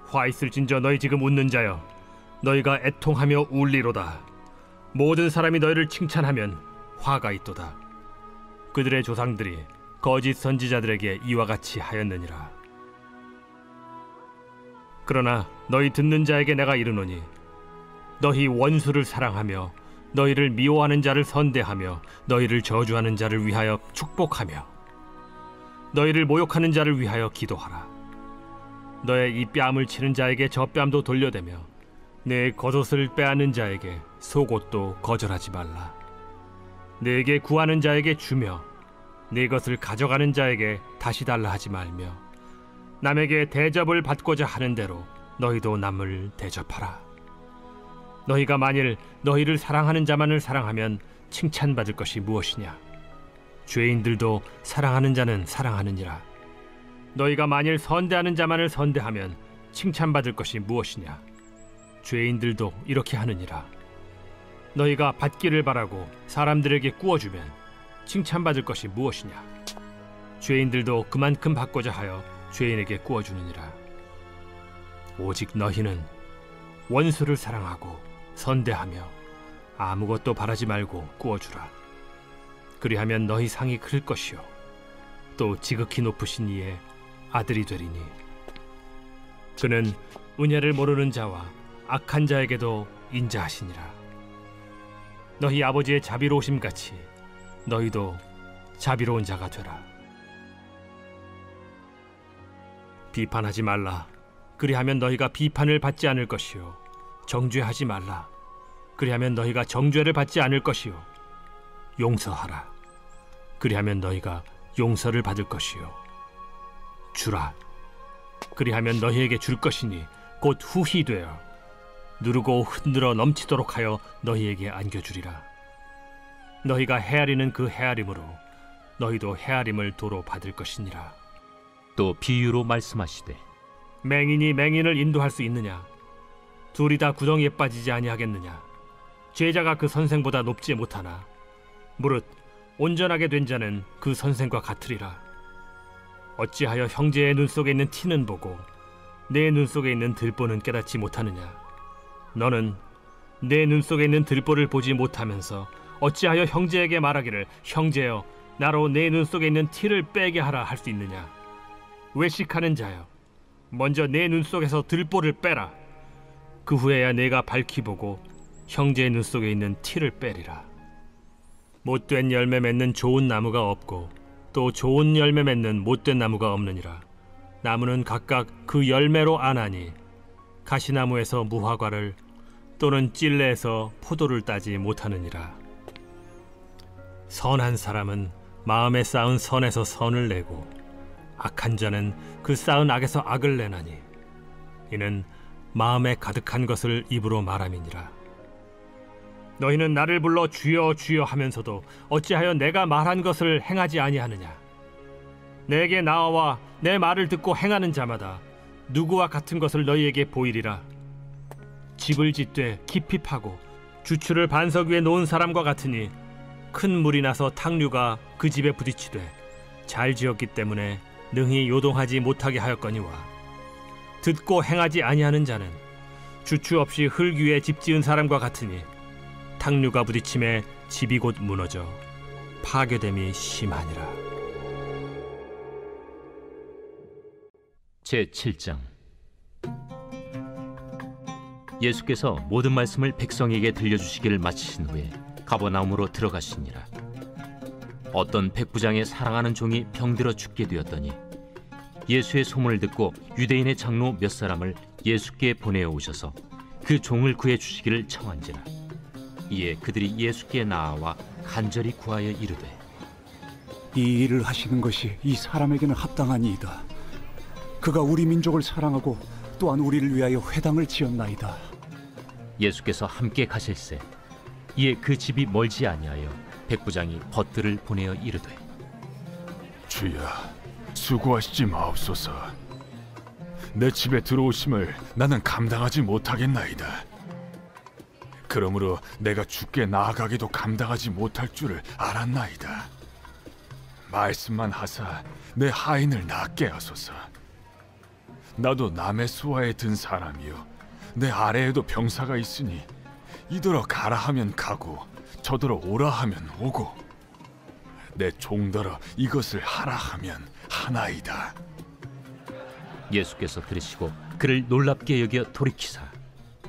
화 있을진저 너희 지금 웃는 자여, 너희가 애통하며 울리로다. 모든 사람이 너희를 칭찬하면 화가 있도다. 그들의 조상들이 거짓 선지자들에게 이와 같이 하였느니라. 그러나 너희 듣는 자에게 내가 이르노니 너희 원수를 사랑하며 너희를 미워하는 자를 선대하며 너희를 저주하는 자를 위하여 축복하며 너희를 모욕하는 자를 위하여 기도하라. 너의 이 뺨을 치는 자에게 저 뺨도 돌려대며 내 겉옷을 빼앗는 자에게 속옷도 거절하지 말라. 내게 구하는 자에게 주며 네 것을 가져가는 자에게 다시 달라 하지 말며 남에게 대접을 받고자 하는 대로 너희도 남을 대접하라. 너희가 만일 너희를 사랑하는 자만을 사랑하면 칭찬받을 것이 무엇이냐? 죄인들도 사랑하는 자는 사랑하느니라. 너희가 만일 선대하는 자만을 선대하면 칭찬받을 것이 무엇이냐? 죄인들도 이렇게 하느니라. 너희가 받기를 바라고 사람들에게 구워주면 칭찬받을 것이 무엇이냐? 죄인들도 그만큼 받고자 하여 죄인에게 구워주느니라. 오직 너희는 원수를 사랑하고 선대하며 아무것도 바라지 말고 구워주라. 그리하면 너희 상이 클 것이요 또 지극히 높으신 이의 아들이 되리니 그는 은혜를 모르는 자와 악한 자에게도 인자하시니라. 너희 아버지의 자비로우심 같이 너희도 자비로운 자가 되라. 비판하지 말라. 그리하면 너희가 비판을 받지 않을 것이요 정죄하지 말라. 그리하면 너희가 정죄를 받지 않을 것이요 용서하라. 그리하면 너희가 용서를 받을 것이요 주라. 그리하면 너희에게 줄 것이니 곧 후히 되어 누르고 흔들어 넘치도록 하여 너희에게 안겨주리라. 너희가 헤아리는 그 헤아림으로 너희도 헤아림을 도로 받을 것이니라. 또 비유로 말씀하시되 맹인이 맹인을 인도할 수 있느냐? 둘이 다 구덩이에 빠지지 아니하겠느냐? 제자가 그 선생보다 높지 못하나 무릇 온전하게 된 자는 그 선생과 같으리라. 어찌하여 형제의 눈 속에 있는 티는 보고 내 눈 속에 있는 들보는 깨닫지 못하느냐? 너는 내 눈 속에 있는 들보를 보지 못하면서 어찌하여 형제에게 말하기를 형제여 나로 내 눈 속에 있는 티를 빼게 하라 할 수 있느냐? 외식하는 자여 먼저 내 눈 속에서 들보를 빼라. 그 후에야 내가 밝히 보고 형제의 눈 속에 있는 티를 빼리라. 못된 열매 맺는 좋은 나무가 없고 또 좋은 열매 맺는 못된 나무가 없느니라. 나무는 각각 그 열매로 아나니 가시나무에서 무화과를 또는 찔레에서 포도를 따지 못하느니라. 선한 사람은 마음에 쌓은 선에서 선을 내고 악한 자는 그 쌓은 악에서 악을 내나니 이는 마음에 가득한 것을 입으로 말함이니라. 너희는 나를 불러 주여 주여 하면서도 어찌하여 내가 말한 것을 행하지 아니하느냐? 내게 나와 내 말을 듣고 행하는 자마다 누구와 같은 것을 너희에게 보이리라. 집을 짓되 깊이 파고 주추를 반석 위에 놓은 사람과 같으니 큰 물이 나서 탕류가 그 집에 부딪히되 잘 지었기 때문에 능히 요동하지 못하게 하였거니와 듣고 행하지 아니하는 자는 주추 없이 흙 위에 집 지은 사람과 같으니 탕류가 부딪힘에 집이 곧 무너져 파괴됨이 심하니라. 제7장. 예수께서 모든 말씀을 백성에게 들려주시기를 마치신 후에 가버나움으로 들어가시니라. 어떤 백부장의 사랑하는 종이 병들어 죽게 되었더니 예수의 소문을 듣고 유대인의 장로 몇 사람을 예수께 보내어 오셔서 그 종을 구해 주시기를 청한지라. 이에 그들이 예수께 나아와 간절히 구하여 이르되, 이 일을 하시는 것이 이 사람에게는 합당하니이다. 그가 우리 민족을 사랑하고 또한 우리를 위하여 회당을 지었나이다. 예수께서 함께 가실새 이에 그 집이 멀지 아니하여 백부장이 벗들을 보내어 이르되, 주여, 수고하시지 마옵소서. 내 집에 들어오심을 나는 감당하지 못하겠나이다. 그러므로 내가 주께 나아가기도 감당하지 못할 줄을 알았나이다. 말씀만 하사 내 하인을 낫게 하소서. 나도 남의 수하에 든 사람이요, 내 아래에도 병사가 있으니 이더러 가라 하면 가고 저더러 오라 하면 오고 내 종더러 이것을 하라 하면 하나이다. 예수께서 들으시고 그를 놀랍게 여겨 돌이키사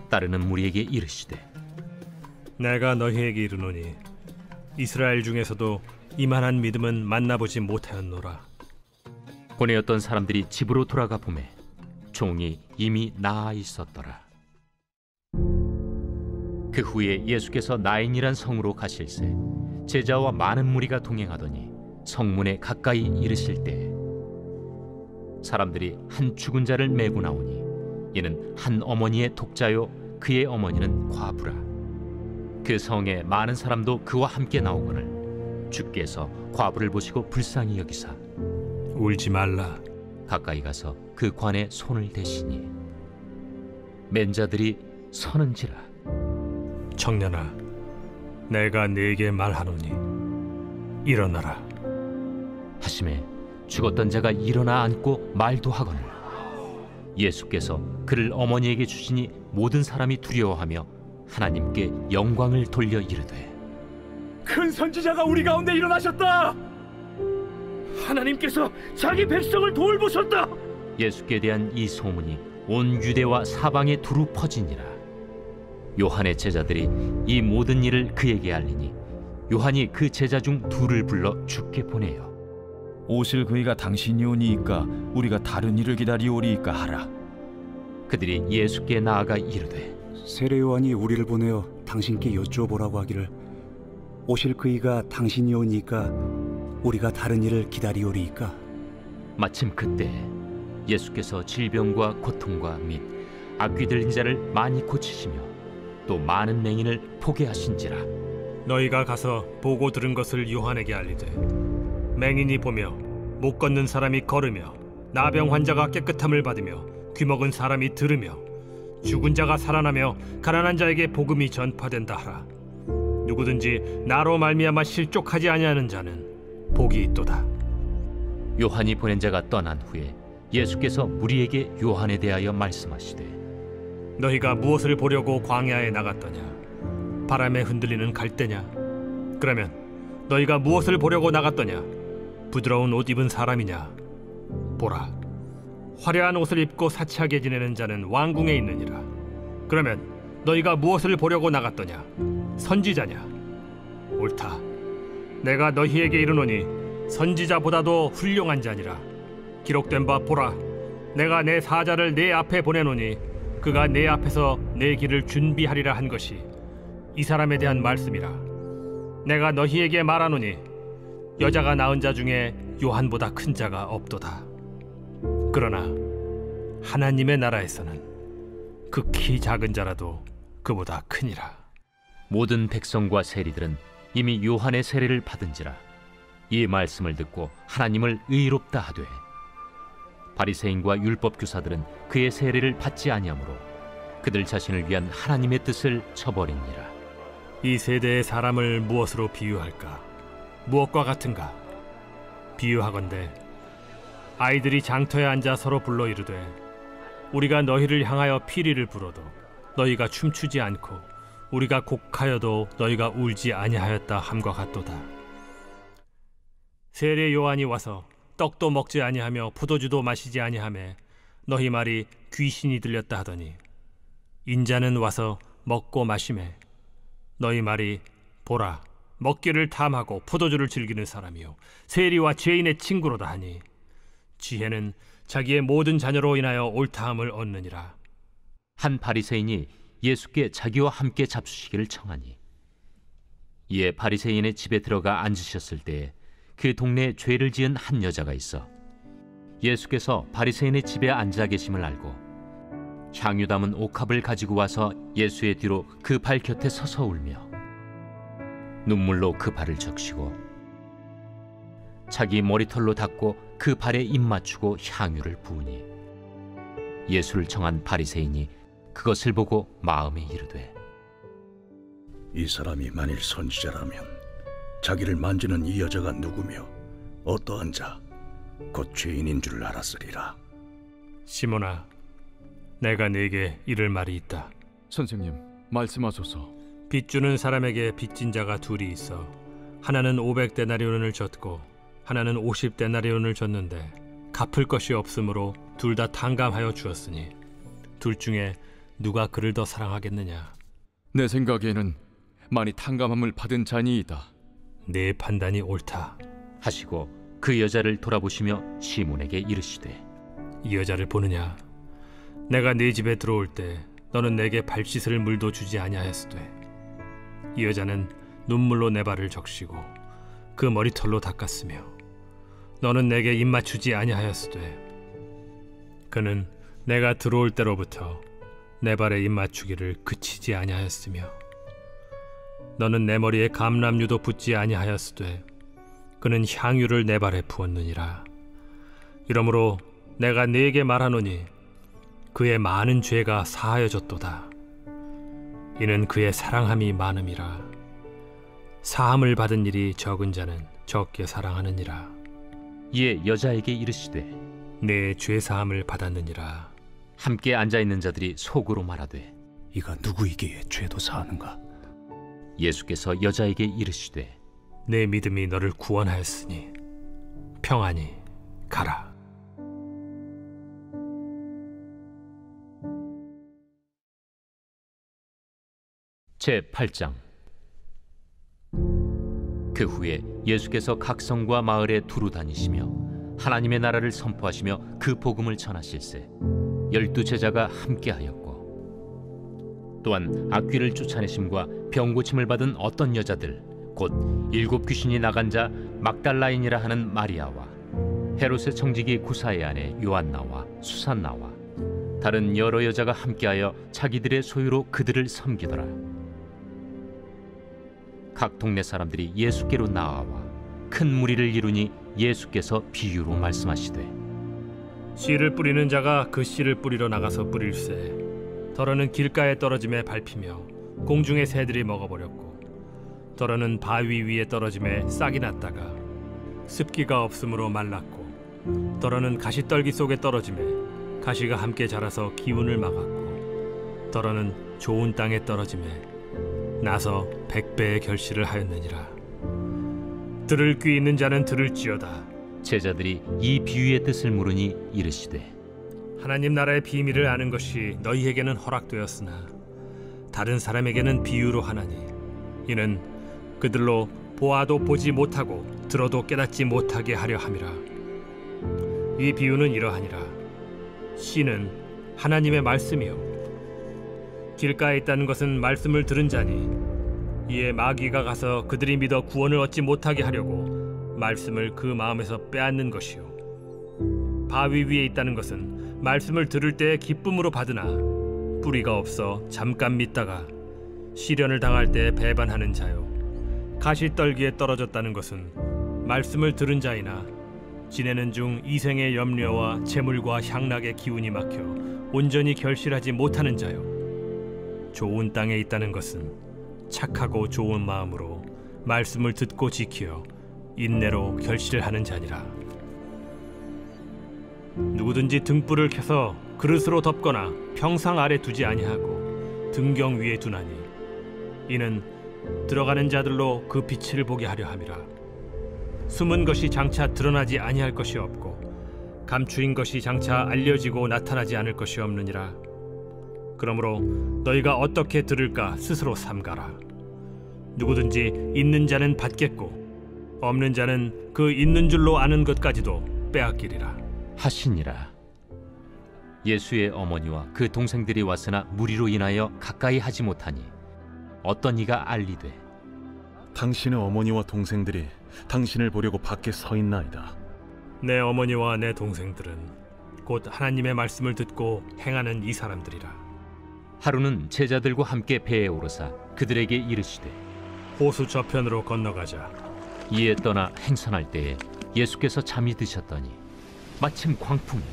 따르는 무리에게 이르시되, 내가 너희에게 이르노니 이스라엘 중에서도 이만한 믿음은 만나보지 못하였노라. 보내었던 사람들이 집으로 돌아가 보매 종이 이미 나아 있었더라. 그 후에 예수께서 나인이란 성으로 가실새 제자와 많은 무리가 동행하더니 성문에 가까이 이르실 때 사람들이 한 죽은 자를 메고 나오니 이는 한 어머니의 독자요 그의 어머니는 과부라. 그 성에 많은 사람도 그와 함께 나오거늘 주께서 과부를 보시고 불쌍히 여기사 울지 말라 가까이 가서 그 관에 손을 대시니 맨 자들이 서는지라. 청년아, 내가 네게 말하노니 일어나라 하심에 죽었던 자가 일어나 앉고 말도 하거늘 예수께서 그를 어머니에게 주시니 모든 사람이 두려워하며 하나님께 영광을 돌려 이르되, 큰 선지자가 우리 가운데 일어나셨다. 하나님께서 자기 백성을 돌보셨다. 예수께 대한 이 소문이 온 유대와 사방에 두루 퍼지니라. 요한의 제자들이 이 모든 일을 그에게 알리니 요한이 그 제자 중 둘을 불러 주께 보내요. 오실 그이가 당신이 오니이까 우리가 다른 일을 기다리오리이까 하라. 그들이 예수께 나아가 이르되, 세례 요한이 우리를 보내어 당신께 여쭈어보라고 하기를 오실 그이가 당신이 오니까 우리가 다른 일을 기다리오리이까. 마침 그때 예수께서 질병과 고통과 및 악귀 들린 자를 많이 고치시며 또 많은 맹인을 포게 하신지라. 너희가 가서 보고 들은 것을 요한에게 알리되, 맹인이 보며 못 걷는 사람이 걸으며 나병 환자가 깨끗함을 받으며 귀먹은 사람이 들으며 죽은 자가 살아나며 가난한 자에게 복음이 전파된다 하라. 누구든지 나로 말미암아 실족하지 아니하는 자는 복이 있도다. 요한이 보낸 자가 떠난 후에 예수께서 무리에게 요한에 대하여 말씀하시되, 너희가 무엇을 보려고 광야에 나갔더냐? 바람에 흔들리는 갈대냐? 그러면 너희가 무엇을 보려고 나갔더냐? 부드러운 옷 입은 사람이냐? 보라, 화려한 옷을 입고 사치하게 지내는 자는 왕궁에 있느니라. 그러면 너희가 무엇을 보려고 나갔더냐? 선지자냐? 옳다. 내가 너희에게 이르노니 선지자보다도 훌륭한 자니라. 기록된 바 보라, 내가 내 사자를 내 앞에 보내노니 그가 내 앞에서 내 길을 준비하리라 한 것이 이 사람에 대한 말씀이라. 내가 너희에게 말하노니 여자가 낳은 자 중에 요한보다 큰 자가 없도다. 그러나 하나님의 나라에서는 극히 작은 자라도 그보다 크니라. 모든 백성과 세리들은 이미 요한의 세례를 받은지라. 이 말씀을 듣고 하나님을 의롭다 하되 바리새인과 율법 교사들은 그의 세례를 받지 아니하므로 그들 자신을 위한 하나님의 뜻을 저버리니라. 이 세대의 사람을 무엇으로 비유할까? 무엇과 같은가? 비유하건대 아이들이 장터에 앉아 서로 불러 이르되 우리가 너희를 향하여 피리를 불어도 너희가 춤추지 않고 우리가 곡하여도 너희가 울지 아니하였다 함과 같도다. 세례 요한이 와서 떡도 먹지 아니하며 포도주도 마시지 아니하매 너희 말이 귀신이 들렸다 하더니 인자는 와서 먹고 마시매 너희 말이 보라 먹기를 탐하고 포도주를 즐기는 사람이요 세리와 죄인의 친구로다 하니 지혜는 자기의 모든 자녀로 인하여 옳다함을 얻느니라. 한 바리새인이 예수께 자기와 함께 잡수시기를 청하니 이에 바리새인의 집에 들어가 앉으셨을 때에 그 동네에 죄를 지은 한 여자가 있어 예수께서 바리새인의 집에 앉아 계심을 알고 향유 담은 옥합을 가지고 와서 예수의 뒤로 그 발 곁에 서서 울며 눈물로 그 발을 적시고 자기 머리털로 닦고 그 발에 입 맞추고 향유를 부으니 예수를 청한 바리새인이 그것을 보고 마음에 이르되 이 사람이 만일 선지자라면 자기를 만지는 이 여자가 누구며 어떠한 자 곧 죄인인 줄 알았으리라. 시몬아, 내가 네게 이를 말이 있다. 선생님, 말씀하소서. 빚 주는 사람에게 빚진 자가 둘이 있어 하나는 500데나리온을 줬고 하나는 50데나리온을 줬는데 갚을 것이 없으므로 둘 다 탕감하여 주었으니 둘 중에 누가 그를 더 사랑하겠느냐? 내 생각에는 많이 탕감함을 받은 자니이다. 네 판단이 옳다 하시고 그 여자를 돌아보시며 시몬에게 이르시되 이 여자를 보느냐? 내가 네 집에 들어올 때 너는 내게 발 씻을 물도 주지 아니하였으되 이 여자는 눈물로 내 발을 적시고 그 머리털로 닦았으며 너는 내게 입 맞추지 아니하였으되 그는 내가 들어올 때로부터 내 발에 입 맞추기를 그치지 아니하였으며 너는 내 머리에 감람유도 붓지 아니하였으되 그는 향유를 내 발에 부었느니라. 이러므로 내가 네게 말하노니 그의 많은 죄가 사하여졌도다. 이는 그의 사랑함이 많음이라. 사함을 받은 일이 적은 자는 적게 사랑하느니라. 이에 여자에게 이르시되 내 죄 사함을 받았느니라. 함께 앉아있는 자들이 속으로 말하되 이가 누구이기에 죄도 사하는가? 예수께서 여자에게 이르시되 내 믿음이 너를 구원하였으니 평안히 가라. 제8장. 그 후에 예수께서 각 성과 마을에 두루 다니시며 하나님의 나라를 선포하시며 그 복음을 전하실세 12제자가 함께하였고 또한 악귀를 쫓아내심과 병 고침을 받은 어떤 여자들 곧 7 귀신이 나간 자 막달라인이라 하는 마리아와 헤롯의 청지기 구사의 아내 요한나와 수산나와 다른 여러 여자가 함께하여 자기들의 소유로 그들을 섬기더라. 각 동네 사람들이 예수께로 나아와 큰 무리를 이루니 예수께서 비유로 말씀하시되 씨를 뿌리는 자가 그 씨를 뿌리러 나가서 뿌릴새 더러는 길가에 떨어짐에 밟히며 공중의 새들이 먹어버렸고 더러는 바위 위에 떨어짐에 싹이 났다가 습기가 없으므로 말랐고 더러는 가시떨기 속에 떨어짐에 가시가 함께 자라서 기운을 막았고 더러는 좋은 땅에 떨어짐에 나서 100배의 결실을 하였느니라. 들을 귀 있는 자는 들을지어다. 제자들이 이 비유의 뜻을 물으니 이르시되 하나님 나라의 비밀을 아는 것이 너희에게는 허락되었으나 다른 사람에게는 비유로 하나니 이는 그들로 보아도 보지 못하고 들어도 깨닫지 못하게 하려 함이라. 이 비유는 이러하니라. 씨는 하나님의 말씀이요 길가에 있다는 것은 말씀을 들은 자니 이에 마귀가 가서 그들이 믿어 구원을 얻지 못하게 하려고 말씀을 그 마음에서 빼앗는 것이요 바위 위에 있다는 것은 말씀을 들을 때에 기쁨으로 받으나 뿌리가 없어 잠깐 믿다가 시련을 당할 때 배반하는 자요 가시떨기에 떨어졌다는 것은 말씀을 들은 자이나 지내는 중 이생의 염려와 재물과 향락의 기운이 막혀 온전히 결실하지 못하는 자요 좋은 땅에 있다는 것은 착하고 좋은 마음으로 말씀을 듣고 지키어 인내로 결실을 하는 자니라. 누구든지 등불을 켜서 그릇으로 덮거나 평상 아래 두지 아니하고 등경 위에 두나니 이는 들어가는 자들로 그 빛을 보게 하려 함이라. 숨은 것이 장차 드러나지 아니할 것이 없고 감추인 것이 장차 알려지고 나타나지 않을 것이 없느니라. 그러므로 너희가 어떻게 들을까 스스로 삼가라. 누구든지 있는 자는 받겠고 없는 자는 그 있는 줄로 아는 것까지도 빼앗기리라 하시니라. 예수의 어머니와 그 동생들이 왔으나 무리로 인하여 가까이 하지 못하니 어떤 이가 알리되 당신의 어머니와 동생들이 당신을 보려고 밖에 서 있나이다. 내 어머니와 내 동생들은 곧 하나님의 말씀을 듣고 행하는 이 사람들이라. 하루는 제자들과 함께 배에 오르사 그들에게 이르시되 호수 저편으로 건너가자. 이에 떠나 행선할 때에 예수께서 잠이 드셨더니 마침 광풍이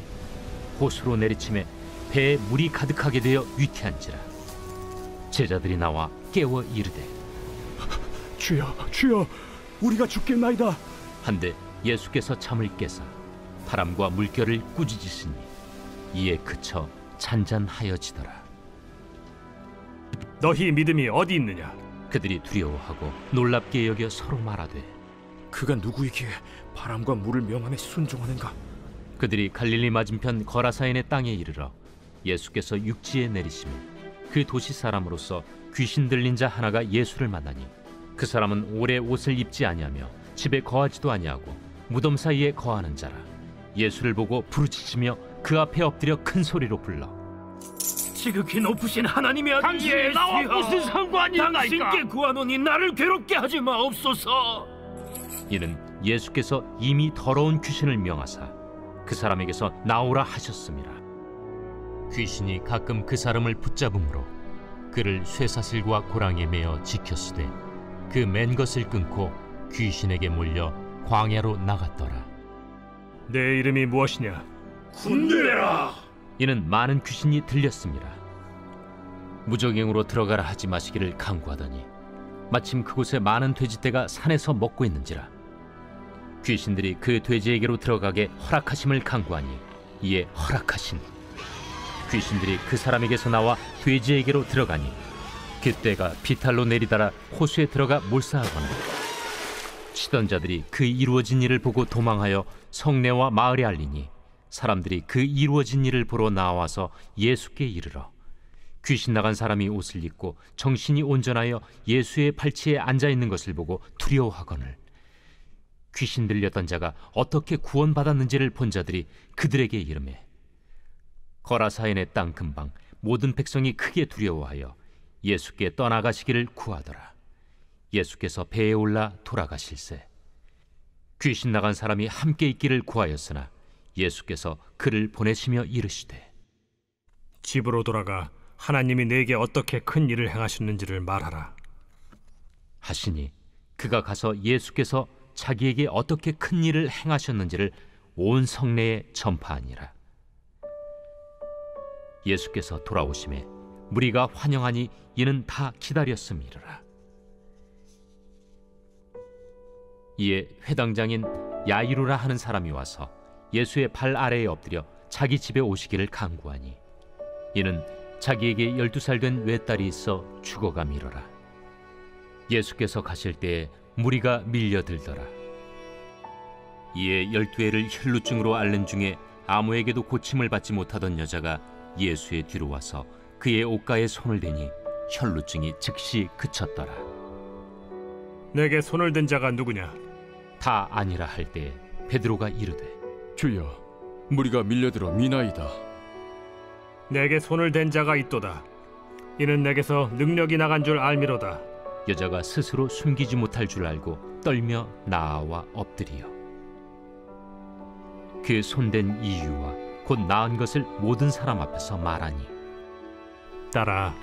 호수로 내리침에 배에 물이 가득하게 되어 위태한지라. 제자들이 나와 깨워 이르되 주여, 주여, 우리가 죽겠나이다. 한데 예수께서 잠을 깨사 바람과 물결을 꾸짖으시니 이에 그쳐 잔잔하여지더라. 너희 믿음이 어디 있느냐? 그들이 두려워하고 놀랍게 여겨 서로 말하되 그가 누구이기에 바람과 물을 명함에 순종하는가? 그들이 갈릴리 맞은편 거라사인의 땅에 이르러 예수께서 육지에 내리시며 그 도시 사람으로서 귀신 들린 자 하나가 예수를 만나니 그 사람은 오래 옷을 입지 아니하며 집에 거하지도 아니하고 무덤 사이에 거하는 자라. 예수를 보고 부르짖으며 그 앞에 엎드려 큰 소리로 불러 지극히 높으신 하나님의 아들 당신이 나와 무슨 상관이 있나이까? 당신께 구하노니 나를 괴롭게 하지 마옵소서. 이는 예수께서 이미 더러운 귀신을 명하사 그 사람에게서 나오라 하셨음이라. 귀신이 가끔 그 사람을 붙잡음으로 그를 쇠사슬과 고랑에 매어 지켰으되 그 맨 것을 끊고 귀신에게 몰려 광야로 나갔더라. 내 이름이 무엇이냐? 군대라. 이는 많은 귀신이 들렸습니다. 무적행으로 들어가라 하지 마시기를 강구하더니 마침 그곳에 많은 돼지떼가 산에서 먹고 있는지라. 귀신들이 그 돼지에게로 들어가게 허락하심을 강구하니 이에 허락하시니 귀신들이 그 사람에게서 나와 돼지에게로 들어가니 그 떼가 비탈로 내리달아 호수에 들어가 몰사하거나 치던 자들이 그 이루어진 일을 보고 도망하여 성내와 마을에 알리니 사람들이 그 이루어진 일을 보러 나와서 예수께 이르러 귀신 나간 사람이 옷을 입고 정신이 온전하여 예수의 발치에 앉아 있는 것을 보고 두려워하거늘 귀신 들렸던 자가 어떻게 구원받았는지를 본 자들이 그들에게 이르매 거라사인의 땅 근방 모든 백성이 크게 두려워하여 예수께 떠나가시기를 구하더라. 예수께서 배에 올라 돌아가실세 귀신 나간 사람이 함께 있기를 구하였으나 예수께서 그를 보내시며 이르시되 집으로 돌아가 하나님이 내게 어떻게 큰 일을 행하셨는지를 말하라 하시니 그가 가서 예수께서 자기에게 어떻게 큰 일을 행하셨는지를 온 성내에 전파하니라. 예수께서 돌아오심에 무리가 환영하니 이는 다 기다렸음이라. 이에 회당장인 야이루라 하는 사람이 와서 예수의 발 아래에 엎드려 자기 집에 오시기를 간구하니 이는 자기에게 12살 된 외딸이 있어 죽어가미러라. 예수께서 가실 때에 무리가 밀려들더라. 이에 12해를 혈루증으로 앓는 중에 아무에게도 고침을 받지 못하던 여자가 예수의 뒤로 와서 그의 옷가에 손을 대니 혈루증이 즉시 그쳤더라. 내게 손을 댄 자가 누구냐? 다 아니라 할 때에 베드로가 이르되 주여, 무리가 밀려들어 미나이다. 내게 손을 댄 자가 있도다. 이는 내게서 능력이 나간 줄 알미로다. 여자가 스스로 숨기지 못할 줄 알고 떨며 나아와 엎드리어 그 손댄 이유와 곧 나은 것을 모든 사람 앞에서 말하니 딸아,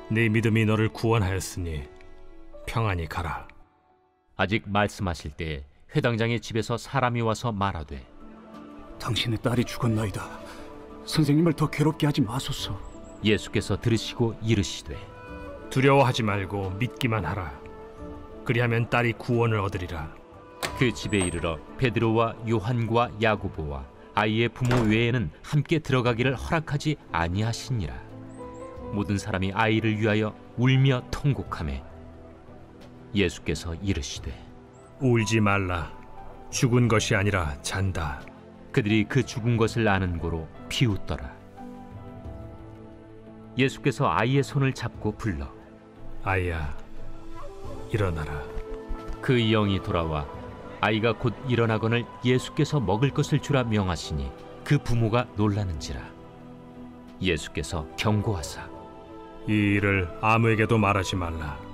네 믿음이 너를 구원하였으니 평안히 가라. 아직 말씀하실 때에 회당장의 집에서 사람이 와서 말하되 당신의 딸이 죽었나이다. 선생님을 더 괴롭게 하지 마소서. 예수께서 들으시고 이르시되 두려워하지 말고 믿기만 하라. 그리하면 딸이 구원을 얻으리라. 그 집에 이르러 베드로와 요한과 야고보와 아이의 부모 외에는 함께 들어가기를 허락하지 아니하시니라. 모든 사람이 아이를 위하여 울며 통곡하매 예수께서 이르시되 울지 말라. 죽은 것이 아니라 잔다. 그들이 그 죽은 것을 아는 고로 비웃더라. 예수께서 아이의 손을 잡고 불러 아이야, 일어나라. 그 영이 돌아와 아이가 곧 일어나거늘 예수께서 먹을 것을 주라 명하시니 그 부모가 놀라는지라. 예수께서 경고하사 이 일을 아무에게도 말하지 말라.